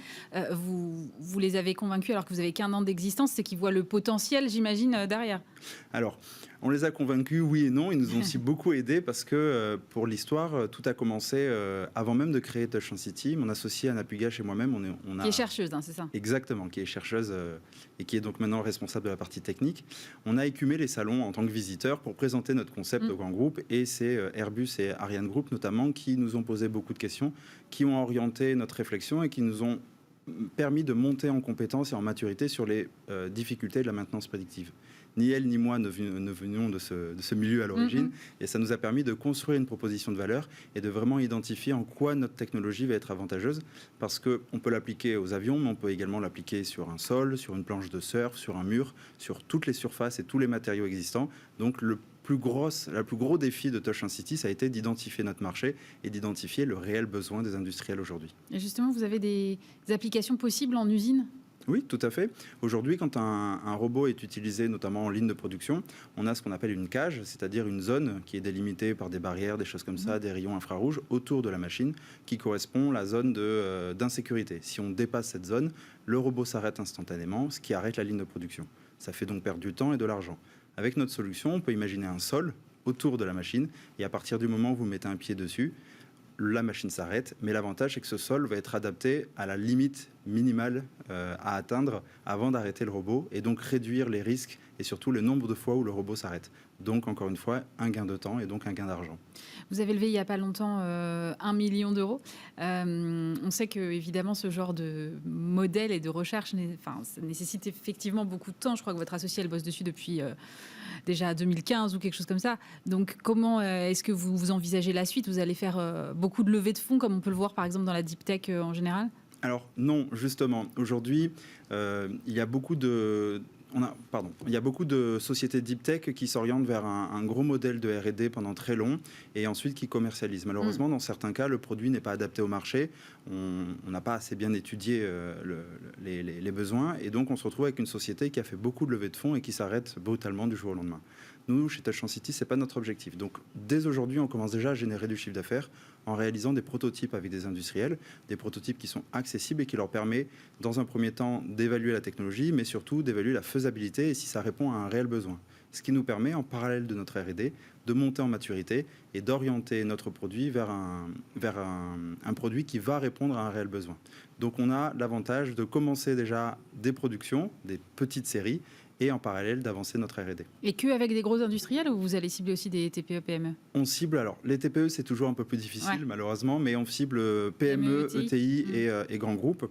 Vous les avez convaincus alors que vous avez qu'1 an d'existence, c'est qu'ils voient le potentiel, j'imagine, derrière. Alors, on les a convaincus, oui et non. Ils nous ont aussi beaucoup aidés parce que, pour l'histoire, tout a commencé avant même de créer Touch and City. Mon associé Anna Pugache et moi-même, on a... Qui est chercheuse, hein, c'est ça? Exactement, qui est chercheuse et qui est donc maintenant responsable de la partie technique. On a écumé les salons en tant que visiteurs pour présenter notre concept au grand groupe. Et c'est Airbus et Ariane Group notamment qui nous ont posé beaucoup de questions, qui ont orienté notre réflexion et qui nous ont permis de monter en compétences et en maturité sur les difficultés de la maintenance prédictive. Ni elle ni moi ne venions de ce milieu à l'origine, et ça nous a permis de construire une proposition de valeur et de vraiment identifier en quoi notre technologie va être avantageuse, parce qu'on peut l'appliquer aux avions, mais on peut également l'appliquer sur un sol, sur une planche de surf, sur un mur, sur toutes les surfaces et tous les matériaux existants. Donc le plus gros défi de Touch and City, ça a été d'identifier notre marché et d'identifier le réel besoin des industriels aujourd'hui. Et justement, vous avez des applications possibles en usine? Oui, tout à fait. Aujourd'hui, quand un robot est utilisé, notamment en ligne de production, on a ce qu'on appelle une cage, c'est-à-dire une zone qui est délimitée par des barrières, des choses comme ça, des rayons infrarouges autour de la machine, qui correspond à la zone d'insécurité. Si on dépasse cette zone, le robot s'arrête instantanément, ce qui arrête la ligne de production. Ça fait donc perdre du temps et de l'argent. Avec notre solution, on peut imaginer un sol autour de la machine, et à partir du moment où vous mettez un pied dessus, la machine s'arrête, mais l'avantage c'est que ce sol va être adapté à la limite minimale à atteindre avant d'arrêter le robot, et donc réduire les risques et surtout le nombre de fois où le robot s'arrête. Donc encore une fois, un gain de temps et donc un gain d'argent. Vous avez levé il n'y a pas longtemps 1 million d'euros. On sait que évidemment ce genre de modèle et de recherche, ça nécessite effectivement beaucoup de temps. Je crois que votre associé elle bosse dessus depuis déjà 2015 ou quelque chose comme ça. Donc comment est-ce que vous envisagez la suite? Vous allez faire beaucoup de levées de fonds comme on peut le voir par exemple dans la deep tech en général? Alors non, justement. Aujourd'hui, il y a beaucoup de... il y a beaucoup de sociétés deep tech qui s'orientent vers un gros modèle de R&D pendant très long et ensuite qui commercialisent. Malheureusement, dans certains cas, le produit n'est pas adapté au marché. On n'a pas assez bien étudié les besoins et donc on se retrouve avec une société qui a fait beaucoup de levées de fonds et qui s'arrête brutalement du jour au lendemain. Nous, chez Touch and City, ce n'est pas notre objectif. Donc, dès aujourd'hui, on commence déjà à générer du chiffre d'affaires en réalisant des prototypes avec des industriels, des prototypes qui sont accessibles et qui leur permet, dans un premier temps, d'évaluer la technologie, mais surtout d'évaluer la faisabilité et si ça répond à un réel besoin. Ce qui nous permet, en parallèle de notre R&D, de monter en maturité et d'orienter notre produit vers un produit qui va répondre à un réel besoin. Donc, on a l'avantage de commencer déjà des productions, des petites séries, et en parallèle d'avancer notre R&D. Et qu'avec des gros industriels ou vous allez cibler aussi des TPE, PME? On cible, alors les TPE c'est toujours un peu plus difficile malheureusement, mais on cible PME, ETI et grands groupes.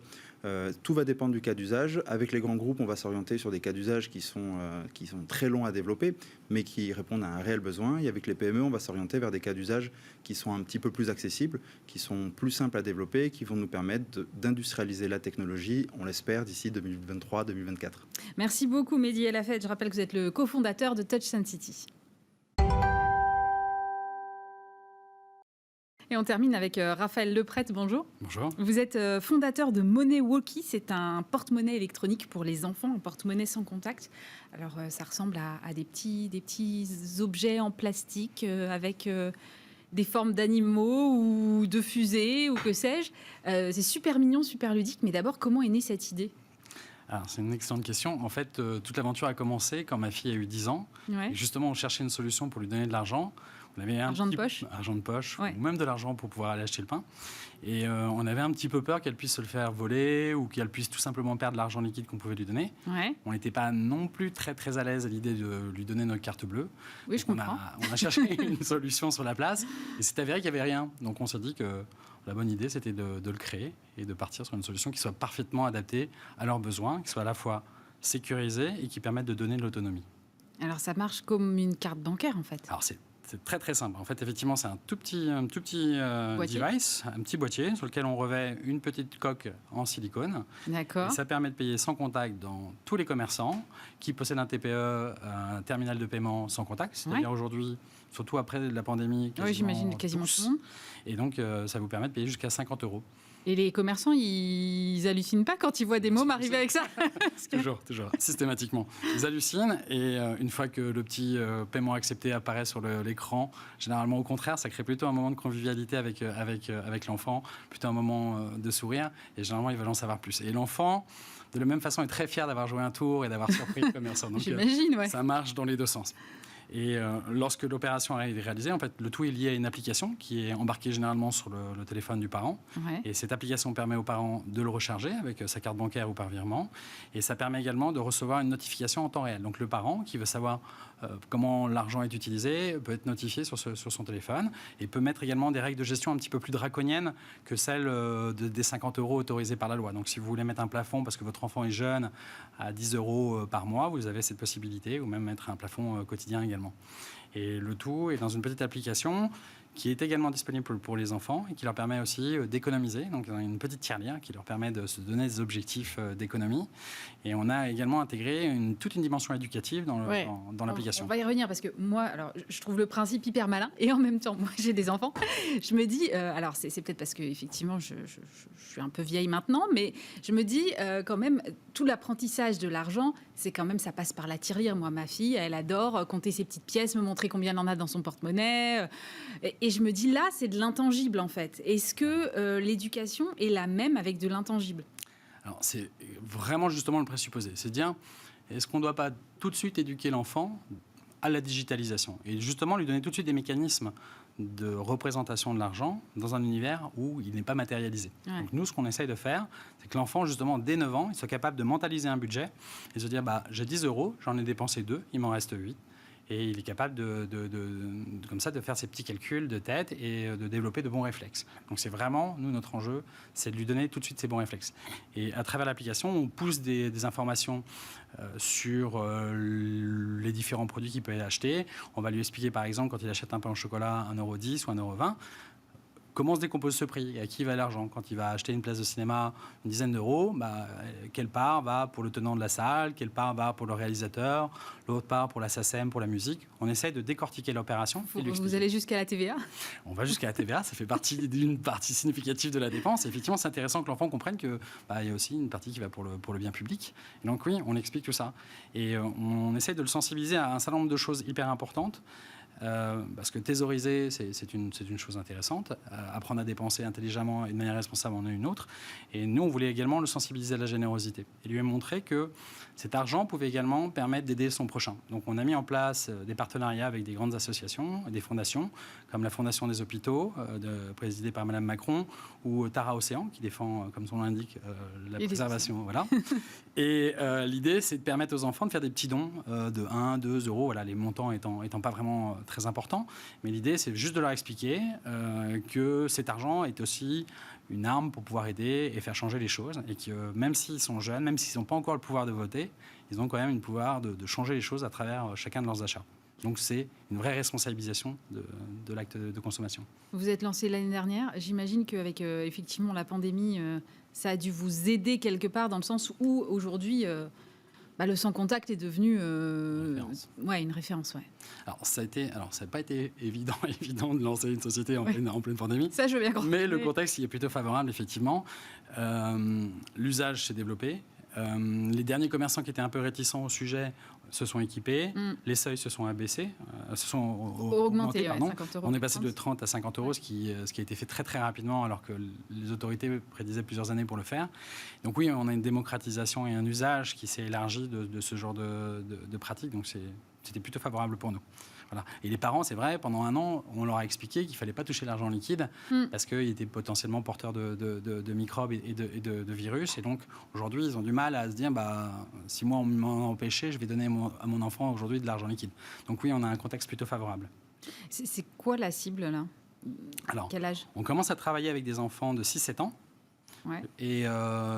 Tout va dépendre du cas d'usage. Avec les grands groupes, on va s'orienter sur des cas d'usage qui sont très longs à développer, mais qui répondent à un réel besoin. Et avec les PME, on va s'orienter vers des cas d'usage qui sont un petit peu plus accessibles, qui sont plus simples à développer, qui vont nous permettre d'industrialiser la technologie, on l'espère, d'ici 2023-2024. Merci beaucoup, Mehdi El Hafed. Je rappelle que vous êtes le cofondateur de Touch and City. Et on termine avec Raphaël Leprêtre, bonjour. Bonjour. Vous êtes fondateur de Money Walkie, c'est un porte-monnaie électronique pour les enfants, un porte-monnaie sans contact. Alors ça ressemble à des petits objets en plastique avec des formes d'animaux ou de fusées ou que sais-je. C'est super mignon, super ludique, mais d'abord comment est née cette idée ? Alors, c'est une excellente question. En fait, toute l'aventure a commencé quand ma fille a eu 10 ans. Ouais. Et justement, on cherchait une solution pour lui donner de l'argent. On avait Argent de poche. Argent de poche, Ouais. ou même de l'argent pour pouvoir aller acheter le pain. Et on avait un petit peu peur qu'elle puisse se le faire voler ou qu'elle puisse tout simplement perdre l'argent liquide qu'on pouvait lui donner. Ouais. On n'était pas non plus très, très à l'aise à l'idée de lui donner notre carte bleue. Oui, je Donc comprends. on a cherché une solution sur la place et c'est avéré qu'il n'y avait rien. Donc on s'est dit que la bonne idée, c'était de le créer et de partir sur une solution qui soit parfaitement adaptée à leurs besoins, qui soit à la fois sécurisée et qui permette de donner de l'autonomie. Alors ça marche comme une carte bancaire en fait. Alors c'est très très simple. En fait, effectivement, c'est un tout petit Boîtier. device, un petit boîtier sur lequel on revêt une petite coque en silicone. D'accord. Et ça permet de payer sans contact dans tous les commerçants qui possèdent un TPE, un terminal de paiement sans contact. C'est-à-dire aujourd'hui, surtout après la pandémie, Oui, j'imagine quasiment tous. tout le monde. Et donc, ça vous permet de payer jusqu'à 50 euros. Et les commerçants, ils hallucinent pas quand ils voient des mômes arriver avec ça. Parce que- Toujours, systématiquement. Ils hallucinent et une fois que le petit paiement accepté apparaît sur l'écran, généralement au contraire, ça crée plutôt un moment de convivialité avec l'enfant, plutôt un moment de sourire et généralement ils veulent en savoir plus. Et l'enfant, de la même façon, est très fier d'avoir joué un tour et d'avoir surpris le commerçant. Donc J'imagine, ouais. ça marche dans les deux sens. Et lorsque l'opération est réalisée, en fait, le tout est lié à une application qui est embarquée généralement sur le téléphone du parent. Ouais. Et cette application permet aux parents de le recharger avec sa carte bancaire ou par virement. Et ça permet également de recevoir une notification en temps réel. Donc le parent qui veut savoir comment l'argent est utilisé peut être notifié sur son téléphone et peut mettre également des règles de gestion un petit peu plus draconiennes que celles des 50 euros autorisés par la loi. Donc si vous voulez mettre un plafond parce que votre enfant est jeune à 10 euros par mois, vous avez cette possibilité, ou même mettre un plafond quotidien également. Et le tout est dans une petite application qui est également disponible pour les enfants et qui leur permet aussi d'économiser. Donc, une petite tirelire qui leur permet de se donner des objectifs d'économie. Et on a également intégré toute une dimension éducative dans l'application. On va y revenir parce que moi, alors, je trouve le principe hyper malin et en même temps, moi, j'ai des enfants. Je me dis, alors c'est peut-être parce que effectivement, je suis un peu vieille maintenant, mais je me dis quand même, tout l'apprentissage de l'argent, c'est quand même, ça passe par la tirelire. Moi, ma fille, elle adore compter ses petites pièces, me montrer combien elle en a dans son porte-monnaie. Et je me dis, là, c'est de l'intangible, en fait. Est-ce que l'éducation est la même avec de l'intangible ? Alors, c'est vraiment justement le présupposé. C'est de dire, est-ce qu'on ne doit pas tout de suite éduquer l'enfant à la digitalisation et justement lui donner tout de suite des mécanismes de représentation de l'argent dans un univers où il n'est pas matérialisé. Ouais. Donc nous, ce qu'on essaye de faire, c'est que l'enfant, justement, dès 9 ans, il soit capable de mentaliser un budget et se dire, j'ai 10 euros, j'en ai dépensé 2, il m'en reste 8. Et il est capable comme ça, de faire ses petits calculs de tête et de développer de bons réflexes. Donc c'est vraiment, nous, notre enjeu, c'est de lui donner tout de suite ces bons réflexes. Et à travers l'application, on pousse des informations sur les différents produits qu'il peut acheter. On va lui expliquer, par exemple, quand il achète un pain au chocolat 1,10 € ou 1,20 €, comment se décompose ce prix, à qui va l'argent. Quand il va acheter une place de cinéma, une dizaine d'euros, quelle part va pour le tenant de la salle, quelle part va pour le réalisateur, l'autre part pour la SACEM, pour la musique. On essaye de décortiquer l'opération. Vous allez jusqu'à la TVA ? On va jusqu'à la TVA, ça fait partie d'une partie significative de la dépense. Et effectivement, c'est intéressant que l'enfant comprenne qu'il y a aussi une partie qui va pour le bien public. Et donc oui, on explique tout ça. Et on essaye de le sensibiliser à un certain nombre de choses hyper importantes. Parce que thésauriser, c'est une chose intéressante. Apprendre à dépenser intelligemment et de manière responsable en est une autre. Et nous, on voulait également le sensibiliser à la générosité et lui montrer que cet argent pouvait également permettre d'aider son prochain. Donc, on a mis en place des partenariats avec des grandes associations, des fondations, comme la Fondation des hôpitaux, présidée par Madame Macron, ou Tara Océan, qui défend, comme son nom l'indique, la préservation. Voilà. Et l'idée, c'est de permettre aux enfants de faire des petits dons de 1, 2 euros, voilà, les montants étant pas vraiment très importants. Mais l'idée, c'est juste de leur expliquer que cet argent est aussi une arme pour pouvoir aider et faire changer les choses. Et que même s'ils sont jeunes, même s'ils n'ont pas encore le pouvoir de voter, ils ont quand même le pouvoir de changer les choses à travers chacun de leurs achats. Donc c'est une vraie responsabilisation de l'acte de consommation. Vous êtes lancé l'année dernière. J'imagine qu'avec effectivement la pandémie, ça a dû vous aider quelque part dans le sens où aujourd'hui, le sans contact est devenu une référence. Ouais. Alors ça n'a pas été évident de lancer une société en pleine pandémie. Ça, je veux bien comprendre. Mais le contexte y est plutôt favorable, effectivement. L'usage s'est développé. Les derniers commerçants qui étaient un peu réticents au sujet se sont équipés, les seuils se sont abaissés, se sont augmentés. 50 euros. On est passé de 30 à 50 euros, ce qui a été fait très très rapidement alors que les autorités prédisaient plusieurs années pour le faire. Donc oui, on a une démocratisation et un usage qui s'est élargi de ce genre de pratique, donc c'était plutôt favorable pour nous. Voilà. Et les parents, c'est vrai, pendant un an, on leur a expliqué qu'il ne fallait pas toucher l'argent liquide parce qu'il était potentiellement porteur de microbes et de virus. Et donc, aujourd'hui, ils ont du mal à se dire, si moi, on m'en empêchait, je vais donner à mon enfant aujourd'hui de l'argent liquide. Donc oui, on a un contexte plutôt favorable. C'est quoi la cible, là ? Alors, quel âge ? On commence à travailler avec des enfants de 6-7 ans. Ouais. Et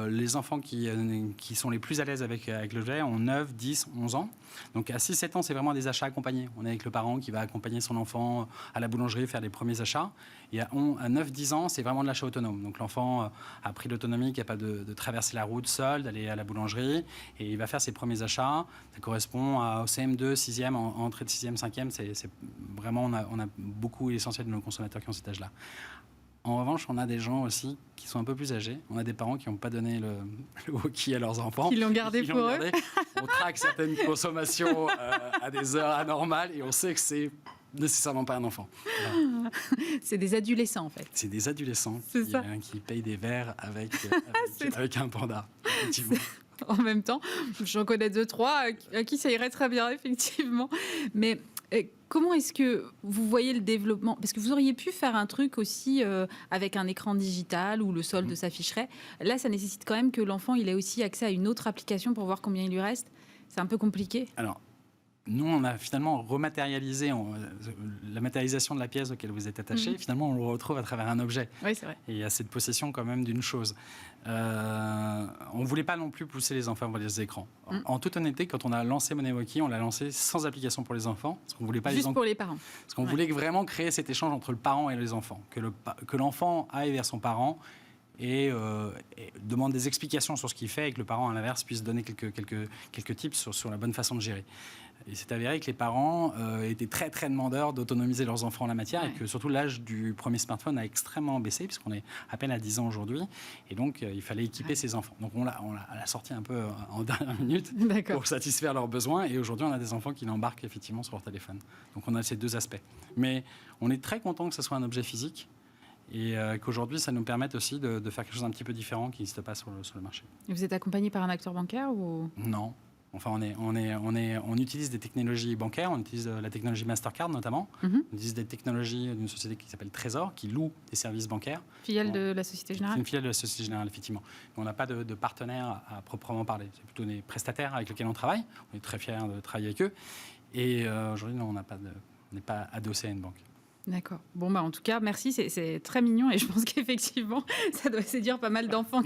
les enfants qui sont les plus à l'aise avec l'objet ont 9, 10, 11 ans. Donc à 6-7 ans, c'est vraiment des achats accompagnés. On est avec le parent qui va accompagner son enfant à la boulangerie, faire les premiers achats. Et à 9-10 ans, c'est vraiment de l'achat autonome. Donc l'enfant a pris l'autonomie, capable de traverser la route seul, d'aller à la boulangerie. Et il va faire ses premiers achats. Ça correspond au CM2, 6e, entrée de 6e, 5e. C'est vraiment, on a beaucoup l'essentiel de nos consommateurs qui ont cet âge-là. En revanche, on a des gens aussi qui sont un peu plus âgés. On a des parents qui n'ont pas donné le hockey à leurs enfants. Qui l'ont gardé pour eux. On traque certaines consommations à des heures anormales et on sait que c'est nécessairement pas un enfant. Voilà. C'est des adolescents, en fait. C'est des adolescents qui payent des verres avec un panda, effectivement. En même temps, j'en connais 2-3 à qui ça irait très bien, effectivement. Mais comment est-ce que vous voyez le développement ? Parce que vous auriez pu faire un truc aussi avec un écran digital où le solde s'afficherait. Là, ça nécessite quand même que l'enfant il ait aussi accès à une autre application pour voir combien il lui reste. C'est un peu compliqué. Alors, nous, on a finalement rematérialisé la matérialisation de la pièce auquel vous êtes attaché. Finalement, on le retrouve à travers un objet. Oui, c'est vrai. Et il y a cette possession quand même d'une chose. On ne voulait pas non plus pousser les enfants vers les écrans. En toute honnêteté, quand on a lancé MoneyWalkie, on l'a lancé sans application pour les enfants. Parce qu'on voulait pas juste pour les parents. Parce qu'on voulait vraiment créer cet échange entre le parent et les enfants. Que l'enfant aille vers son parent et demande des explications sur ce qu'il fait et que le parent, à l'inverse, puisse donner quelques tips sur la bonne façon de gérer. Il s'est avéré que les parents étaient très, très demandeurs d'autonomiser leurs enfants en la matière et que surtout l'âge du premier smartphone a extrêmement baissé puisqu'on est à peine à 10 ans aujourd'hui. Et donc, il fallait équiper ces enfants. Donc, on l'a sorti un peu en dernière minute pour satisfaire leurs besoins. Et aujourd'hui, on a des enfants qui l'embarquent effectivement sur leur téléphone. Donc, on a ces deux aspects. Mais on est très content que ce soit un objet physique et qu'aujourd'hui, ça nous permette aussi de faire quelque chose d'un petit peu différent qui n'existe pas sur le marché. Et vous êtes accompagné par un acteur bancaire ou... Non. Enfin, on utilise des technologies bancaires, on utilise la technologie Mastercard notamment, on utilise des technologies d'une société qui s'appelle Trésor, qui loue des services bancaires. Filiale de la Société Générale. C'est une filiale de la Société Générale, effectivement. Mais on n'a pas de partenaire à proprement parler. C'est plutôt des prestataires avec lesquels on travaille. On est très fiers de travailler avec eux. Et aujourd'hui, non, on n'est pas adossé à une banque. D'accord. Bon, en tout cas, merci. C'est très mignon et je pense qu'effectivement, ça doit séduire pas mal d'enfants.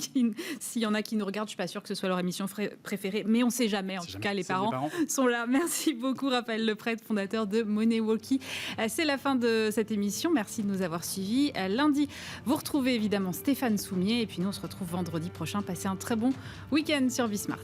S'il y en a qui nous regardent, je ne suis pas sûre que ce soit leur émission préférée, mais on ne sait jamais. En tout cas, les parents sont là. Merci beaucoup, Raphaël Leprêtre, fondateur de MoneyWalkie. C'est la fin de cette émission. Merci de nous avoir suivis. Lundi, vous retrouvez évidemment Stéphane Soumier et puis nous, on se retrouve vendredi prochain. Passez un très bon week-end sur Bismart.